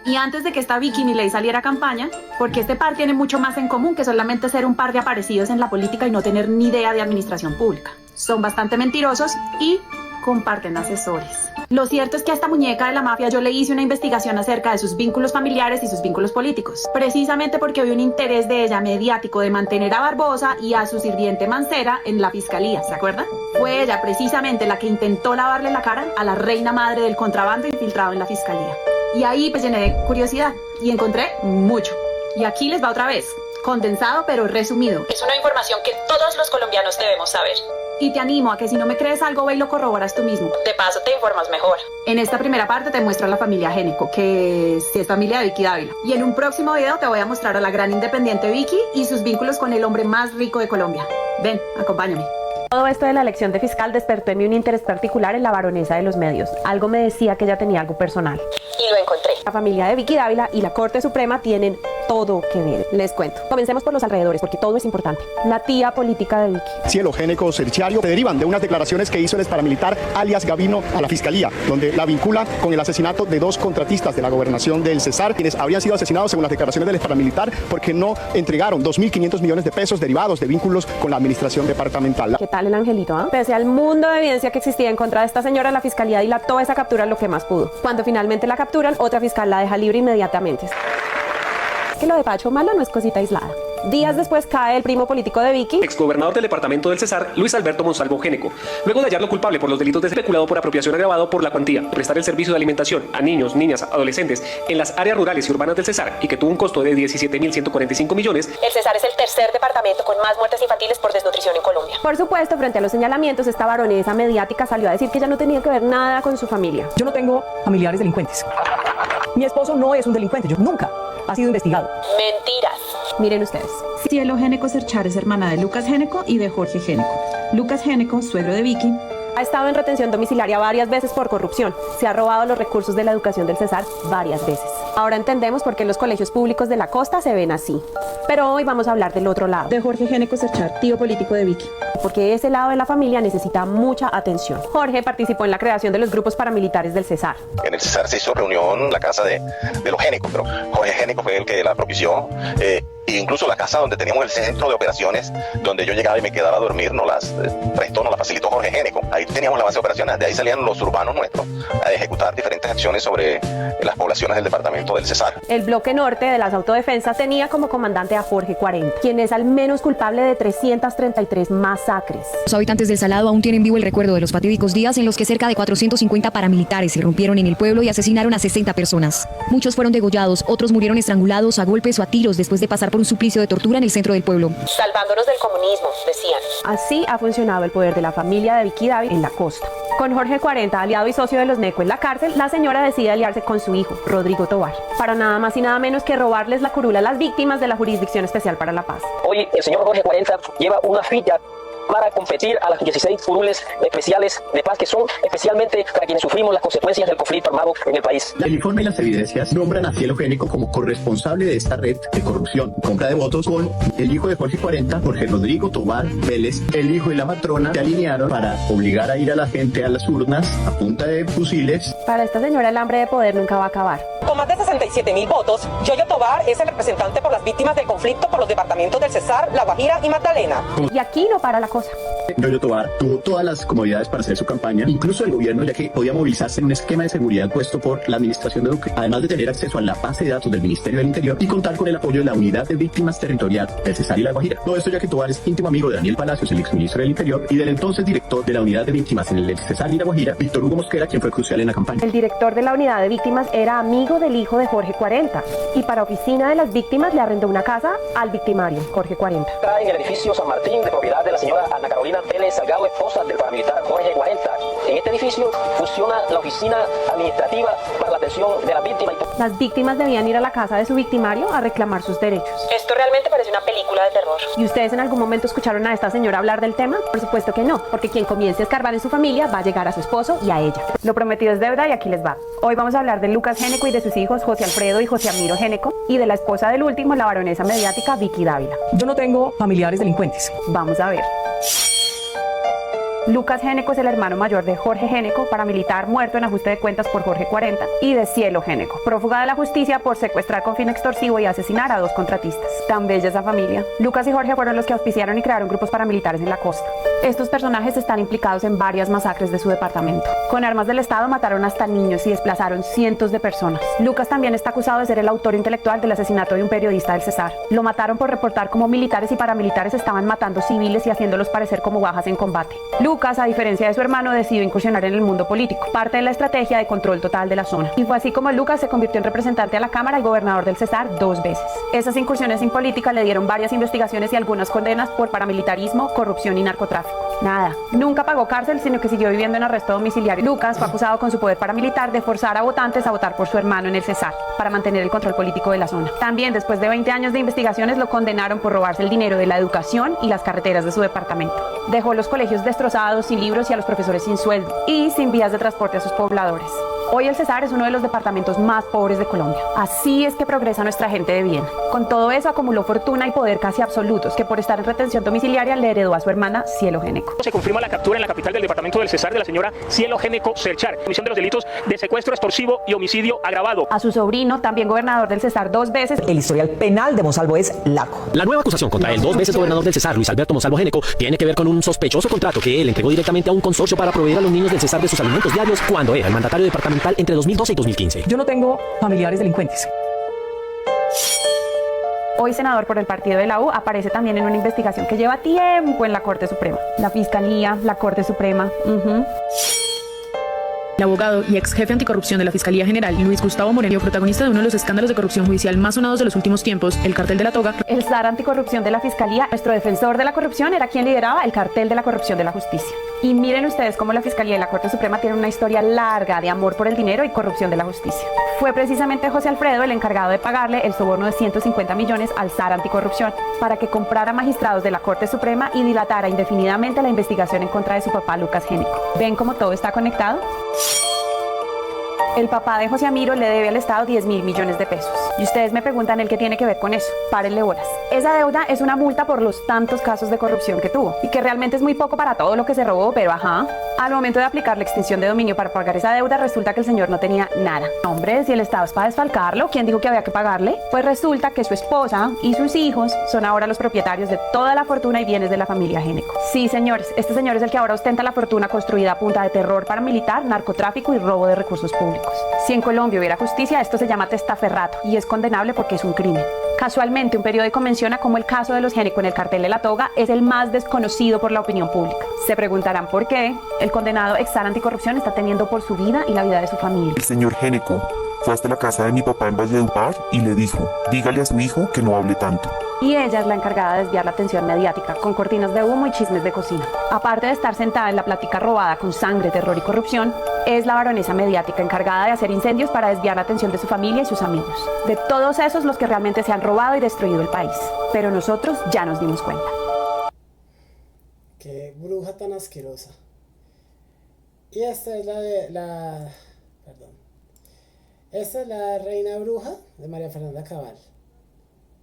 Y antes de que esta Vicky Milei saliera a campaña, porque este par tiene mucho más en común que solamente ser un par de aparecidos en la política y no tener ni idea de administración pública. Son bastante mentirosos y comparten asesores. Lo cierto es que a esta muñeca de la mafia yo le hice una investigación acerca de sus vínculos familiares y sus vínculos políticos, precisamente porque había un interés de ella mediático de mantener a Barbosa y a su sirviente Mancera en la fiscalía, ¿se acuerdan? Fue ella precisamente la que intentó lavarle la cara a la reina madre del contrabando infiltrado en la fiscalía. Y ahí pues llené de curiosidad y encontré mucho. Y aquí les va otra vez, condensado pero resumido. Es una información que todos los colombianos debemos saber. Y te animo a que si no me crees algo, ve y lo corroboras tú mismo. De paso te informas mejor. En esta primera parte te muestro a la familia Géneco, que es familia de Vicky Dávila. Y en un próximo video te voy a mostrar a la gran independiente Vicky y sus vínculos con el hombre más rico de Colombia. Ven, acompáñame. Todo esto de la elección de fiscal despertó en mí un interés particular en la baronesa de los medios. Algo me decía que ella tenía algo personal. Y lo encontré. La familia de Vicky Dávila y la Corte Suprema tienen todo que ver. Les cuento. Comencemos por los alrededores, porque todo es importante. La tía política de Vicky. Cielo Géneco Serchario se derivan de unas declaraciones que hizo el exparamilitar alias Gavino a la Fiscalía, donde la vincula con el asesinato de 2 contratistas de la gobernación del Cesar, quienes habrían sido asesinados según las declaraciones del exparamilitar porque no entregaron 2.500 millones de pesos derivados de vínculos con la administración departamental. ¿Qué tal el angelito? Pese al mundo de evidencia que existía en contra de esta señora, la Fiscalía dilató esa captura lo que más pudo. Cuando finalmente la capturan, otra fiscal la deja libre inmediatamente. Que lo de Pacho Malo no es cosita aislada. Días después cae el primo político de Vicky, exgobernador del departamento del Cesar, Luis Alberto Monsalvo Géneco, luego de hallarlo culpable por los delitos de especulado por apropiación agravado por la cuantía, prestar el servicio de alimentación a niños, niñas, adolescentes en las áreas rurales y urbanas del Cesar y que tuvo un costo de 17.145 millones. El Cesar es el tercer departamento con más muertes infantiles por desnutrición en Colombia. Por supuesto, frente a los señalamientos, esta baronesa mediática salió a decir que ella no tenía que ver nada con su familia. Yo no tengo familiares delincuentes. Mi esposo no es un delincuente, yo nunca ha sido investigado. Mentiras. Miren ustedes. Cielo Géneco Serchar es hermana de Lucas Géneco y de Jorge Géneco. Lucas Géneco, suegro de Vicky, ha estado en retención domiciliaria varias veces por corrupción. Se ha robado los recursos de la educación del Cesar varias veces. Ahora entendemos por qué los colegios públicos de la costa se ven así. Pero hoy vamos a hablar del otro lado. De Jorge Géneco Serchar, tío político de Vicky. Porque ese lado de la familia necesita mucha atención. Jorge participó en la creación de los grupos paramilitares del Cesar. En el Cesar se hizo reunión en la casa de los Génecos, pero Jorge Géneco fue el que la propició. E incluso la casa donde teníamos el centro de operaciones, donde yo llegaba y me quedaba a dormir, nos la facilitó Jorge Géneco. Ahí teníamos la base de operaciones, de ahí salían los urbanos nuestros a ejecutar diferentes acciones sobre las poblaciones del departamento del Cesar. El bloque norte de las autodefensas tenía como comandante a Jorge 40, quien es al menos culpable de 333 masacres. Los habitantes del Salado aún tienen vivo el recuerdo de los fatídicos días en los que cerca de 450 paramilitares irrumpieron en el pueblo y asesinaron a 60 personas. Muchos fueron degollados, otros murieron estrangulados a golpes o a tiros después de pasar por un suplicio de tortura en el centro del pueblo. Salvándonos del comunismo, decían. Así ha funcionado el poder de la familia de Vicky Dávila en la costa. Con Jorge 40, aliado y socio de los Neco en la cárcel, la señora decide aliarse con su hijo, Rodrigo Tobar, para nada más y nada menos que robarles la curula a las víctimas de la Jurisdicción Especial para la Paz. Hoy el señor Jorge 40 lleva una ficha para competir a las 16 curules especiales de paz que son especialmente para quienes sufrimos las consecuencias del conflicto armado en el país. El informe y las evidencias nombran a Cielo Géneco como corresponsable de esta red de corrupción y compra de votos con el hijo de Jorge 40, Jorge Rodrigo Tobar Vélez. El hijo y la matrona se alinearon para obligar a ir a la gente a las urnas a punta de fusiles. Para esta señora el hambre de poder nunca va a acabar. Con más de 67.000 votos, Yoyo Tobar es el representante por las víctimas del conflicto por los departamentos del Cesar, La Guajira y Magdalena. Y aquí no para la cosa. Yoyo Tobar tuvo todas las comodidades para hacer su campaña, incluso el gobierno, ya que podía movilizarse en un esquema de seguridad puesto por la administración de Duque, además de tener acceso a la base de datos del Ministerio del Interior y contar con el apoyo de la Unidad de Víctimas Territorial del Cesar y La Guajira. Todo esto ya que Tobar es íntimo amigo de Daniel Palacios, el exministro del Interior, y del entonces director de la Unidad de Víctimas en el Cesar y La Guajira, Víctor Hugo Mosquera, quien fue crucial en la campaña. El director de la Unidad de Víctimas era amigo del hijo de Jorge 40 y para oficina de las víctimas le arrendó una casa al victimario, Jorge 40. Está en el edificio San Martín, de propiedad de la señora Ana Carolina Vélez Salgado, esposa del paramilitar Jorge 40. En este edificio funciona la oficina administrativa para la atención de las víctimas. Las víctimas debían ir a la casa de su victimario a reclamar sus derechos. Esto realmente parece una película de terror. ¿Y ustedes en algún momento escucharon a esta señora hablar del tema? Por supuesto que no, porque quien comience a escarbar en su familia va a llegar a su esposo y a ella. Lo prometido es deuda y aquí les va. Hoy vamos a hablar de Lucas Géneco y de sus hijos José Alfredo y José Amiro Géneco y de la esposa del último, la baronesa mediática Vicky Dávila. Yo no tengo familiares delincuentes. Vamos a ver. Lucas Géneco es el hermano mayor de Jorge Géneco, paramilitar muerto en ajuste de cuentas por Jorge 40, y de Cielo Géneco, prófuga de la justicia por secuestrar con fin extorsivo y asesinar a 2 contratistas. Tan bella esa familia. Lucas y Jorge fueron los que auspiciaron y crearon grupos paramilitares en la costa. Estos personajes están implicados en varias masacres de su departamento. Con armas del Estado mataron hasta niños y desplazaron cientos de personas. Lucas también está acusado de ser el autor intelectual del asesinato de un periodista del Cesar. Lo mataron por reportar cómo militares y paramilitares estaban matando civiles y haciéndolos parecer como bajas en combate. Lucas, a diferencia de su hermano, decidió incursionar en el mundo político, parte de la estrategia de control total de la zona. Y fue así como Lucas se convirtió en representante a la Cámara y gobernador del Cesar 2 veces. Esas incursiones en política le dieron varias investigaciones y algunas condenas por paramilitarismo, corrupción y narcotráfico. narcotráfico. Nada, nunca pagó cárcel, sino que siguió viviendo en arresto domiciliario. Lucas fue acusado con su poder paramilitar de forzar a votantes a votar por su hermano en el Cesar, para mantener el control político de la zona. También, después de 20 años de investigaciones, lo condenaron por robarse el dinero de la educación y las carreteras de su departamento. Dejó los colegios destrozados, sin libros y a los profesores sin sueldo, y sin vías de transporte a sus pobladores. Hoy el Cesar es uno de los departamentos más pobres de Colombia. Así es que progresa nuestra gente de bien. Con todo eso acumuló fortuna y poder casi absolutos, que por estar en retención domiciliaria le heredó a su hermana Cielo Géneco. Se confirma la captura en la capital del departamento del Cesar de la señora Cielo Géneco Selchar, comisión de los delitos de secuestro extorsivo y homicidio agravado. A su sobrino, también gobernador del Cesar 2 veces. El historial penal de Monsalvo es laco. La nueva acusación contra el 2 veces gobernador del Cesar, Luis Alberto Monsalvo Géneco, tiene que ver con un sospechoso contrato que él entregó directamente a un consorcio para proveer a los niños del Cesar de sus alimentos diarios cuando era el mandatario departamental entre 2012 y 2015. Yo no tengo familiares delincuentes. Hoy senador por el partido de la U, aparece también en una investigación que lleva tiempo en la Corte Suprema. La Fiscalía, la Corte Suprema. El abogado y ex jefe anticorrupción de la Fiscalía General, Luis Gustavo Moreno, protagonista de uno de los escándalos de corrupción judicial más sonados de los últimos tiempos, el cartel de la toga. El zar anticorrupción de la Fiscalía, nuestro defensor de la corrupción, era quien lideraba el cartel de la corrupción de la justicia. Y miren ustedes cómo la Fiscalía y la Corte Suprema tienen una historia larga de amor por el dinero y corrupción de la justicia. Fue precisamente José Alfredo el encargado de pagarle el soborno de 150 millones al zar anticorrupción para que comprara magistrados de la Corte Suprema y dilatara indefinidamente la investigación en contra de su papá Lucas Géneco. ¿Ven cómo todo está conectado? El papá de José Amiro le debe al Estado 10.000 millones de pesos. Y ustedes me preguntan el qué tiene que ver con eso. Párenle bolas. Esa deuda es una multa por los tantos casos de corrupción que tuvo. Y que realmente es muy poco para todo lo que se robó, pero ajá. Al momento de aplicar la extinción de dominio para pagar esa deuda, resulta que el señor no tenía nada. Hombre, si el Estado es para desfalcarlo, ¿quién dijo que había que pagarle? Pues resulta que su esposa y sus hijos son ahora los propietarios de toda la fortuna y bienes de la familia Géneco. Sí, señores, este señor es el que ahora ostenta la fortuna construida a punta de terror paramilitar, narcotráfico y robo de recursos públicos. Si en Colombia hubiera justicia, esto se llama testaferrato y es condenable porque es un crimen. Casualmente, un periódico menciona cómo el caso de los Géneco en el cartel de la toga es el más desconocido por la opinión pública. Se preguntarán por qué el condenado ex zar anticorrupción está teniendo por su vida y la vida de su familia. El señor Géneco fue hasta la casa de mi papá en Valledupar y le dijo, dígale a su hijo que no hable tanto. Y ella es la encargada de desviar la atención mediática con cortinas de humo y chismes de cocina. Aparte de estar sentada en la plática robada con sangre, terror y corrupción, es la baronesa mediática encargada de hacer incendios para desviar la atención de su familia y sus amigos. De todos esos los que realmente se han robado y destruido el país. Pero nosotros ya nos dimos cuenta. Qué bruja tan asquerosa. Y esta es Esta es la reina bruja de María Fernanda Cabal.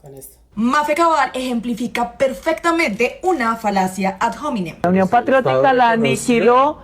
Con esto. Mafe Cabal ejemplifica perfectamente una falacia ad hominem. La Unión Patriótica la aniquiló.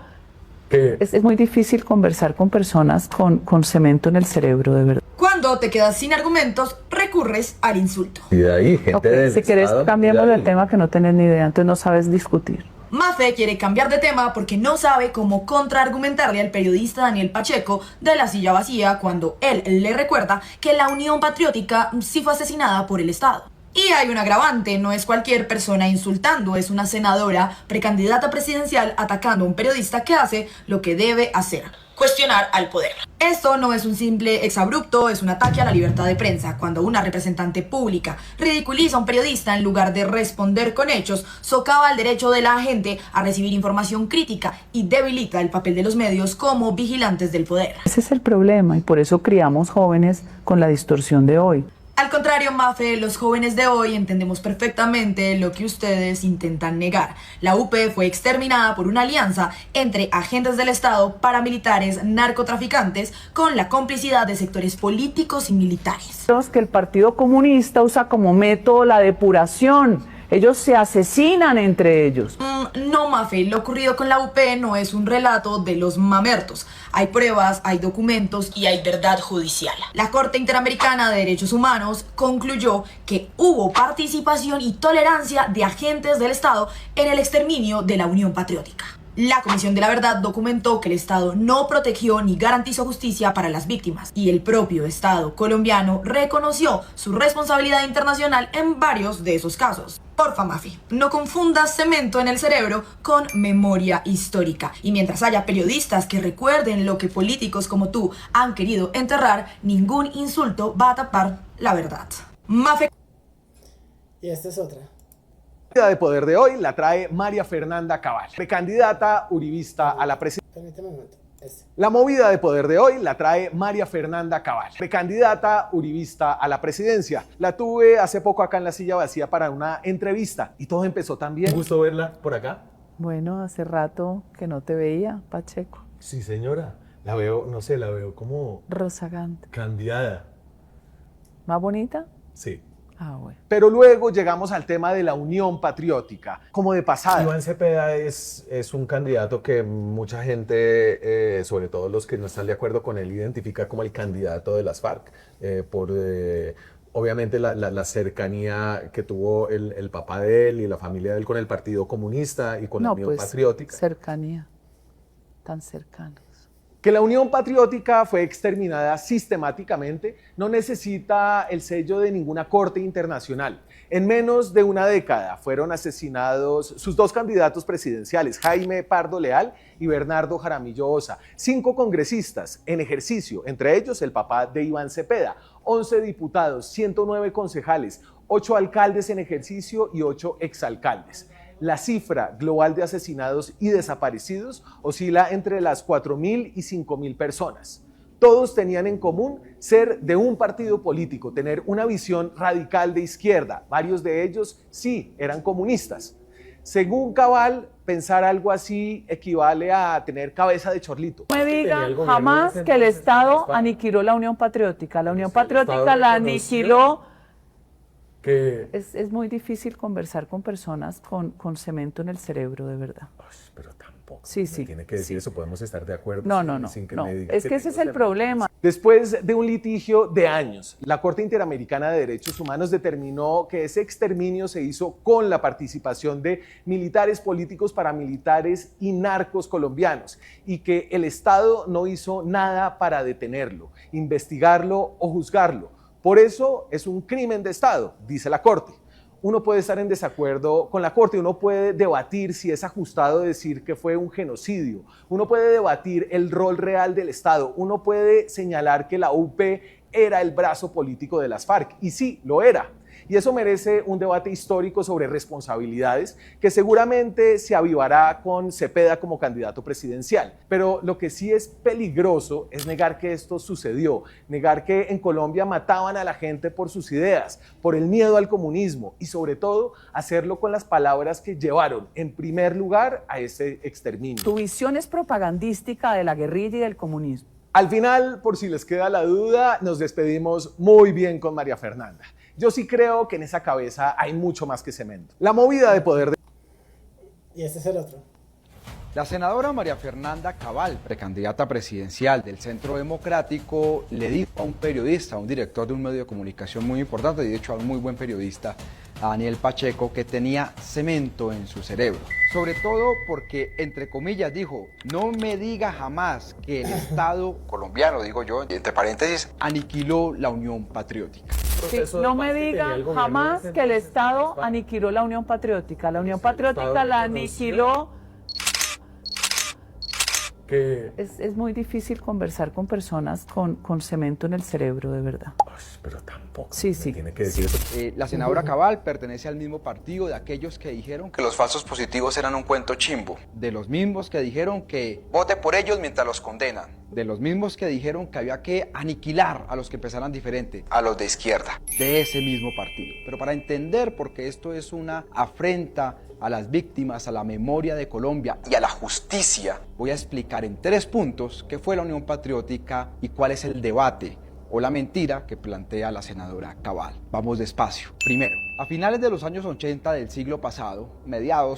Es muy difícil conversar con personas con cemento en el cerebro, de verdad. Cuando te quedas sin argumentos, recurres al insulto. Y de ahí, gente si quieres, cambiemos de tema que no tenés ni idea, entonces no sabes discutir. Mafe quiere cambiar de tema porque no sabe cómo contraargumentarle al periodista Daniel Pacheco de La Silla Vacía cuando él le recuerda que la Unión Patriótica sí fue asesinada por el Estado. Y hay un agravante, no es cualquier persona insultando, es una senadora precandidata presidencial atacando a un periodista que hace lo que debe hacer, cuestionar al poder. Esto no es un simple exabrupto, es un ataque a la libertad de prensa. Cuando una representante pública ridiculiza a un periodista en lugar de responder con hechos, socava el derecho de la gente a recibir información crítica y debilita el papel de los medios como vigilantes del poder. Ese es el problema y por eso criamos jóvenes con la distorsión de hoy. Al contrario, Mafe, los jóvenes de hoy entendemos perfectamente lo que ustedes intentan negar. La UP fue exterminada por una alianza entre agentes del Estado, paramilitares, narcotraficantes, con la complicidad de sectores políticos y militares. Que el Partido Comunista usa como método la depuración. Ellos se asesinan entre ellos. No, Mafe, lo ocurrido con la UP no es un relato de los mamertos. Hay pruebas, hay documentos y hay verdad judicial. La Corte Interamericana de Derechos Humanos concluyó que hubo participación y tolerancia de agentes del Estado en el exterminio de la Unión Patriótica. La Comisión de la Verdad documentó que el Estado no protegió ni garantizó justicia para las víctimas y el propio Estado colombiano reconoció su responsabilidad internacional en varios de esos casos. Porfa, Mafi, no confundas cemento en el cerebro con memoria histórica. Y mientras haya periodistas que recuerden lo que políticos como tú han querido enterrar, ningún insulto va a tapar la verdad. Mafe. Y esta es otra. La de poder de hoy la trae María Fernanda Cabal, precandidata uribista a la presidencia. Permíteme un momento. La movida de poder de hoy la trae María Fernanda Cabal, precandidata uribista a la presidencia. La tuve hace poco acá en la silla vacía para una entrevista y todo empezó tan bien. Un gusto verla por acá. Bueno, hace rato que no te veía, Pacheco. Sí, señora. La veo, no sé, la veo como... Rozagante. Candidada. ¿Más bonita? Sí. Ah, bueno. Pero luego llegamos al tema de la unión patriótica, como de pasada. Iván Cepeda es un candidato que mucha gente, sobre todo los que no están de acuerdo con él, identifica como el candidato de las FARC, obviamente la cercanía que tuvo el papá de él y la familia de él con el Partido Comunista y con la Unión Patriótica. Cercanía, tan cercana. Que la Unión Patriótica fue exterminada sistemáticamente no necesita el sello de ninguna corte internacional. En menos de una década fueron asesinados sus dos candidatos presidenciales, Jaime Pardo Leal y Bernardo Jaramillo Osa, 5 congresistas en ejercicio, entre ellos el papá de Iván Cepeda, 11 diputados, 109 concejales, 8 alcaldes en ejercicio y 8 exalcaldes. La cifra global de asesinados y desaparecidos oscila entre las 4.000 y 5.000 personas. Todos tenían en común ser de un partido político, tener una visión radical de izquierda. Varios de ellos sí eran comunistas. Según Cabal, pensar algo así equivale a tener cabeza de chorlito. No me diga jamás que el Estado aniquiló la Unión Patriótica. La Unión Patriótica la aniquiló. Es muy difícil conversar con personas con cemento en el cerebro, de verdad. Pero tampoco. Sí. Tiene que decir eso, podemos estar de acuerdo. No. Sin que no. me diga Es que ese es el problema. Después de un litigio de años, la Corte Interamericana de Derechos Humanos determinó que ese exterminio se hizo con la participación de militares, políticos, paramilitares y narcos colombianos y que el Estado no hizo nada para detenerlo, investigarlo o juzgarlo. Por eso es un crimen de Estado, dice la Corte. Uno puede estar en desacuerdo con la Corte, uno puede debatir si es ajustado decir que fue un genocidio, uno puede debatir el rol real del Estado, uno puede señalar que la UP era el brazo político de las FARC, y sí, lo era. Y eso merece un debate histórico sobre responsabilidades que seguramente se avivará con Cepeda como candidato presidencial. Pero lo que sí es peligroso es negar que esto sucedió, negar que en Colombia mataban a la gente por sus ideas, por el miedo al comunismo y sobre todo hacerlo con las palabras que llevaron en primer lugar a ese exterminio. Tu visión es propagandística de la guerrilla y del comunismo. Al final, por si les queda la duda, nos despedimos muy bien con María Fernanda. Yo sí creo que en esa cabeza hay mucho más que cemento. La movida de poder de... Y este es el otro. La senadora María Fernanda Cabal, precandidata presidencial del Centro Democrático, le dijo a un periodista, a un director de un medio de comunicación muy importante, de hecho a un muy buen periodista, a Daniel Pacheco, que tenía cemento en su cerebro. Sobre todo porque, entre comillas, dijo, no me diga jamás que el Estado colombiano, digo yo, entre paréntesis, aniquiló la Unión Patriótica. Sí, no me diga jamás que el Estado aniquiló la Unión Patriótica. La Unión Patriótica la aniquiló. Es muy difícil conversar con personas con cemento en el cerebro, de verdad. Pero tampoco. Sí. Tiene que decir eso. La senadora Cabal pertenece al mismo partido de aquellos que dijeron que los falsos positivos eran un cuento chimbo. De los mismos que dijeron que vote por ellos mientras los condenan. De los mismos que dijeron que había que aniquilar a los que pensaran diferente, a los de izquierda. De ese mismo partido. Pero para entender por qué esto es una afrenta a las víctimas, a la memoria de Colombia y a la justicia, voy a explicar en 3 puntos qué fue la Unión Patriótica y cuál es el debate o la mentira que plantea la senadora Cabal. Vamos despacio. Primero, a finales de los años 80 del siglo pasado,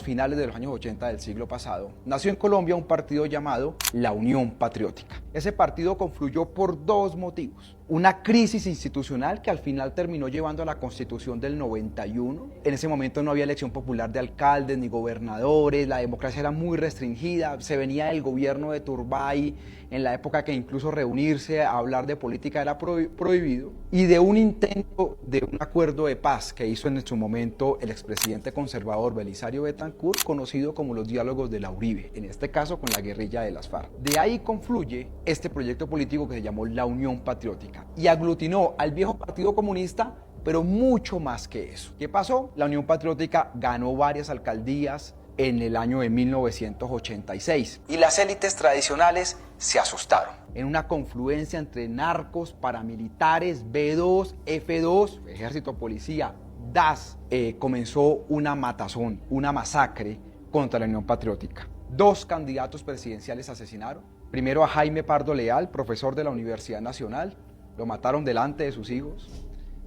finales de los años 80 del siglo pasado, nació en Colombia un partido llamado la Unión Patriótica. Ese partido confluyó por 2 motivos. Una crisis institucional que al final terminó llevando a la Constitución del 91. En ese momento no había elección popular de alcaldes ni gobernadores, la democracia era muy restringida, se venía del gobierno de Turbay, en la época que incluso reunirse a hablar de política era prohibido, y de un intento de un acuerdo de paz que hizo en su momento el expresidente conservador Belisario Betancur, conocido como los diálogos de la Uribe, en este caso con la guerrilla de las FARC. De ahí confluye este proyecto político que se llamó la Unión Patriótica y aglutinó al viejo Partido Comunista pero mucho más que eso. ¿Qué pasó? La Unión Patriótica ganó varias alcaldías en el año de 1986 y las élites tradicionales se asustaron. En una confluencia entre narcos, paramilitares, B2, F2, Ejército, Policía, DAS, comenzó una matazón, una masacre contra la Unión Patriótica. 2 candidatos presidenciales asesinaron. Primero a Jaime Pardo Leal, profesor de la Universidad Nacional, lo mataron delante de sus hijos.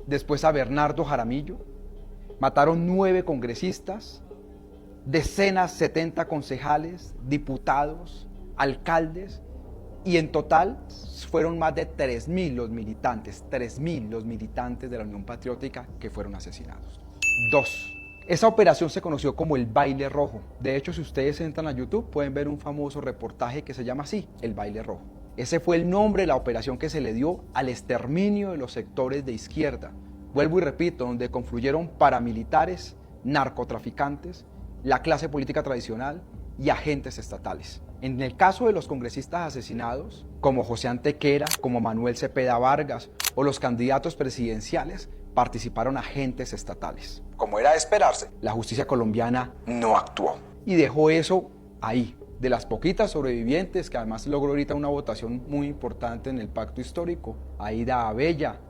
Después a Bernardo Jaramillo, mataron 9 congresistas, decenas, 70 concejales, diputados, alcaldes, y en total fueron más de 3.000 los militantes de la Unión Patriótica que fueron asesinados. 2. Esa operación se conoció como el Baile Rojo. De hecho, si ustedes entran a YouTube, pueden ver un famoso reportaje que se llama así, el Baile Rojo. Ese fue el nombre de la operación que se le dio al exterminio de los sectores de izquierda. Vuelvo y repito, donde confluyeron paramilitares, narcotraficantes, la clase política tradicional y agentes estatales. En el caso de los congresistas asesinados, como José Antequera, como Manuel Cepeda Vargas o los candidatos presidenciales, participaron agentes estatales. Como era de esperarse, la justicia colombiana no actuó y dejó eso ahí. De las poquitas sobrevivientes, que además logró ahorita una votación muy importante en el pacto histórico, Aida Abella,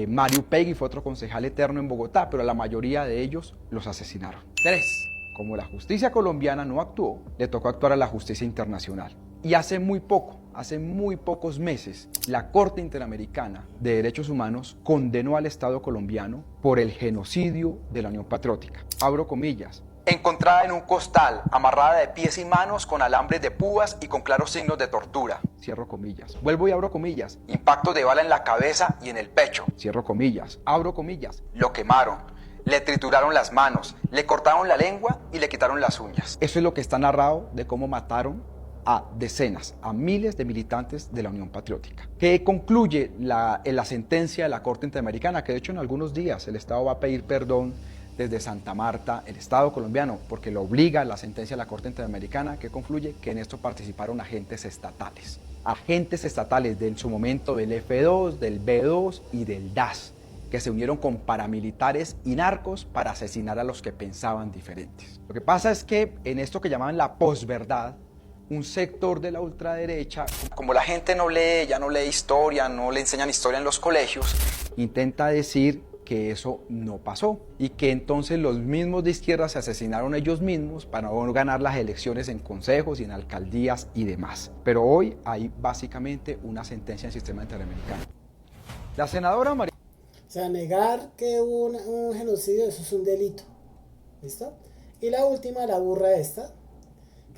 Mario Peggy fue otro concejal eterno en Bogotá, pero la mayoría de ellos los asesinaron. 3. Como la justicia colombiana no actuó, le tocó actuar a la justicia internacional. Y hace muy pocos meses, la Corte Interamericana de Derechos Humanos condenó al Estado colombiano por el genocidio de la Unión Patriótica. Abro comillas. Encontrada en un costal, amarrada de pies y manos con alambres de púas y con claros signos de tortura. Cierro comillas. Vuelvo y abro comillas. Impacto de bala en la cabeza y en el pecho. Cierro comillas. Abro comillas. Lo quemaron. Le trituraron las manos, le cortaron la lengua y le quitaron las uñas. Eso es lo que está narrado de cómo mataron a decenas, a miles de militantes de la Unión Patriótica. Que concluye la sentencia de la Corte Interamericana, que de hecho en algunos días el Estado va a pedir perdón desde Santa Marta, el Estado colombiano, porque lo obliga la sentencia de la Corte Interamericana, que concluye que en esto participaron agentes estatales. Agentes estatales en su momento del F2, del B2 y del DAS, que se unieron con paramilitares y narcos para asesinar a los que pensaban diferentes. Lo que pasa es que en esto que llamaban la posverdad, un sector de la ultraderecha, como la gente no lee, ya no lee historia, no le enseñan historia en los colegios, intenta decir que eso no pasó y que entonces los mismos de izquierda se asesinaron ellos mismos para no ganar las elecciones en consejos y en alcaldías y demás. Pero hoy hay básicamente una sentencia en el sistema interamericano. La senadora María... O sea, negar que hubo un genocidio, eso es un delito. ¿Listo? Y la última, la burra esta,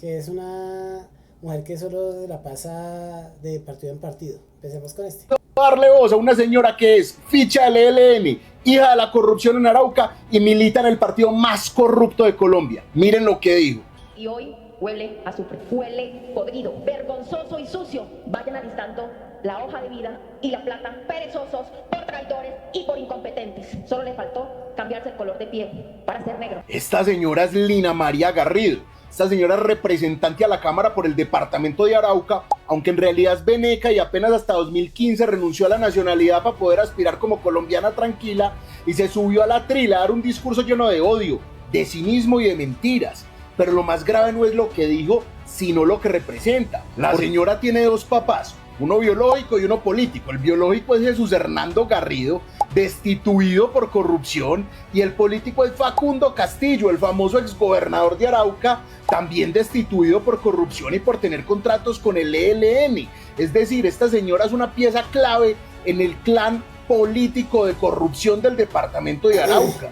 que es una mujer que solo se la pasa de partido en partido. Empecemos con este. Darle voz a una señora que es ficha del ELN, hija de la corrupción en Arauca y milita en el partido más corrupto de Colombia. Miren lo que dijo. Y hoy huele a azufre, huele podrido, vergonzoso y sucio. Vayan alistando la hoja de vida y la plata, perezosos, por traidores y por incompetentes. Solo le faltó cambiarse el color de piel para ser negro. Esta señora es Lina María Garrido. Esta señora es representante a la Cámara por el departamento de Arauca, aunque en realidad es veneca y apenas hasta 2015 renunció a la nacionalidad para poder aspirar como colombiana tranquila y se subió a la trila a dar un discurso lleno de odio, de cinismo y de mentiras. Pero lo más grave no es lo que dijo, sino lo que representa. La señora tiene 2 papás, uno biológico y uno político. El biológico es Jesús Hernando Garrido, destituido por corrupción, y el político es Facundo Castillo, el famoso exgobernador de Arauca, también destituido por corrupción y por tener contratos con el ELN. Es decir, esta señora es una pieza clave en el clan político de corrupción del departamento de Arauca.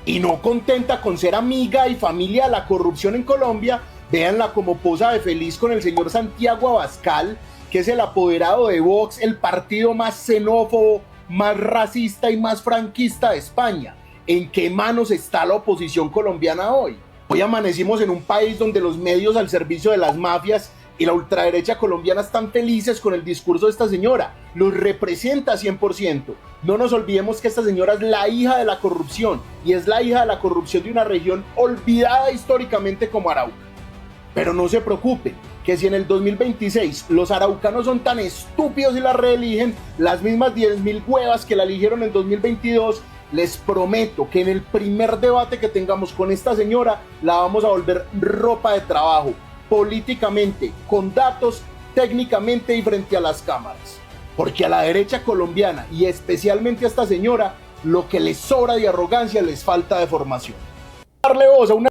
Y no contenta con ser amiga y familia de la corrupción en Colombia, véanla como posa de feliz con el señor Santiago Abascal, que es el apoderado de Vox, el partido más xenófobo, más racista y más franquista de España. ¿En qué manos está la oposición colombiana hoy? Hoy amanecimos en un país donde los medios al servicio de las mafias y la ultraderecha colombiana están felices con el discurso de esta señora. Los representa 100%. No nos olvidemos que esta señora es la hija de la corrupción y es la hija de la corrupción de una región olvidada históricamente como Arauca. Pero no se preocupen, que si en el 2026 los araucanos son tan estúpidos y la reeligen, las mismas 10.000 huevas que la eligieron en 2022 les prometo que en el primer debate que tengamos con esta señora la vamos a volver ropa de trabajo, políticamente, con datos, técnicamente y frente a las cámaras. Porque a la derecha colombiana y especialmente a esta señora, lo que les sobra de arrogancia les falta de formación. Darle voz a una...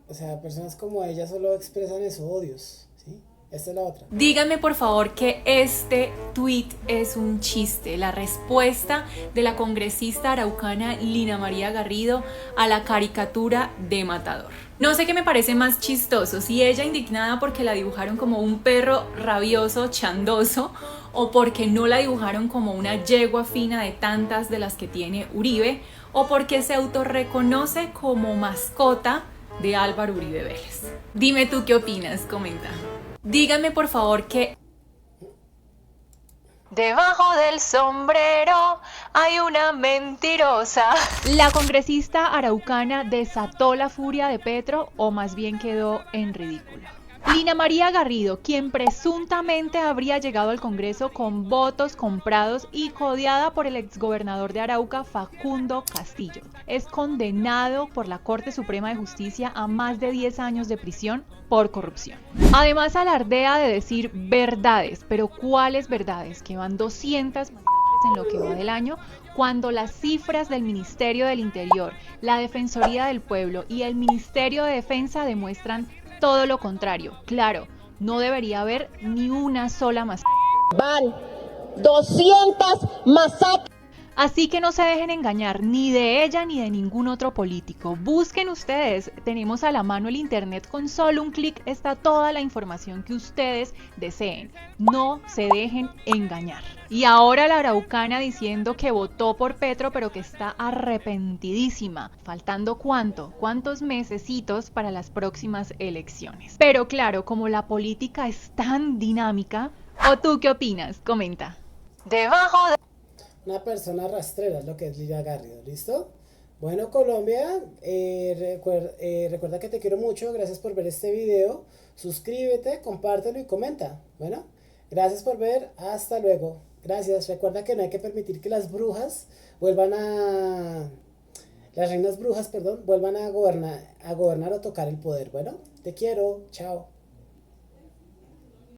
O sea, personas como ella solo expresan esos odios, ¿sí? Esta es la otra. Díganme por favor que este tweet es un chiste, la respuesta de la congresista araucana Lina María Garrido a la caricatura de Matador. No sé qué me parece más chistoso, si ella indignada porque la dibujaron como un perro rabioso, chandoso, o porque no la dibujaron como una yegua fina de tantas de las que tiene Uribe, o porque se autorreconoce como mascota de Álvaro Uribe Vélez. Dime tú qué opinas, comenta. Díganme por favor que debajo del sombrero hay una mentirosa. La congresista araucana desató la furia de Petro, o más bien quedó en ridículo. Lina María Garrido, quien presuntamente habría llegado al Congreso con votos comprados y codeada por el exgobernador de Arauca, Facundo Castillo, es condenado por la Corte Suprema de Justicia a más de 10 años de prisión por corrupción. Además alardea de decir verdades, pero ¿cuáles verdades? Que van 200 en lo que va del año, cuando las cifras del Ministerio del Interior, la Defensoría del Pueblo y el Ministerio de Defensa demuestran todo lo contrario. Claro, no debería haber ni una sola masacre. Van 200 masacres. Así que no se dejen engañar ni de ella ni de ningún otro político. Busquen ustedes, tenemos a la mano el internet, con solo un clic está toda la información que ustedes deseen. No se dejen engañar. Y ahora la araucana diciendo que votó por Petro pero que está arrepentidísima. Faltando ¿cuántos mesecitos para las próximas elecciones? Pero claro, como la política es tan dinámica, ¿o tú qué opinas? Comenta. Debajo de... Una persona rastrera es lo que es Lina Garrido, ¿listo? Bueno, Colombia, recuerda que te quiero mucho, gracias por ver este video, suscríbete, compártelo y comenta. Bueno, gracias por ver, hasta luego, gracias. Recuerda que no hay que permitir que las brujas las reinas brujas, vuelvan a gobernar o tocar el poder. Bueno, te quiero, chao.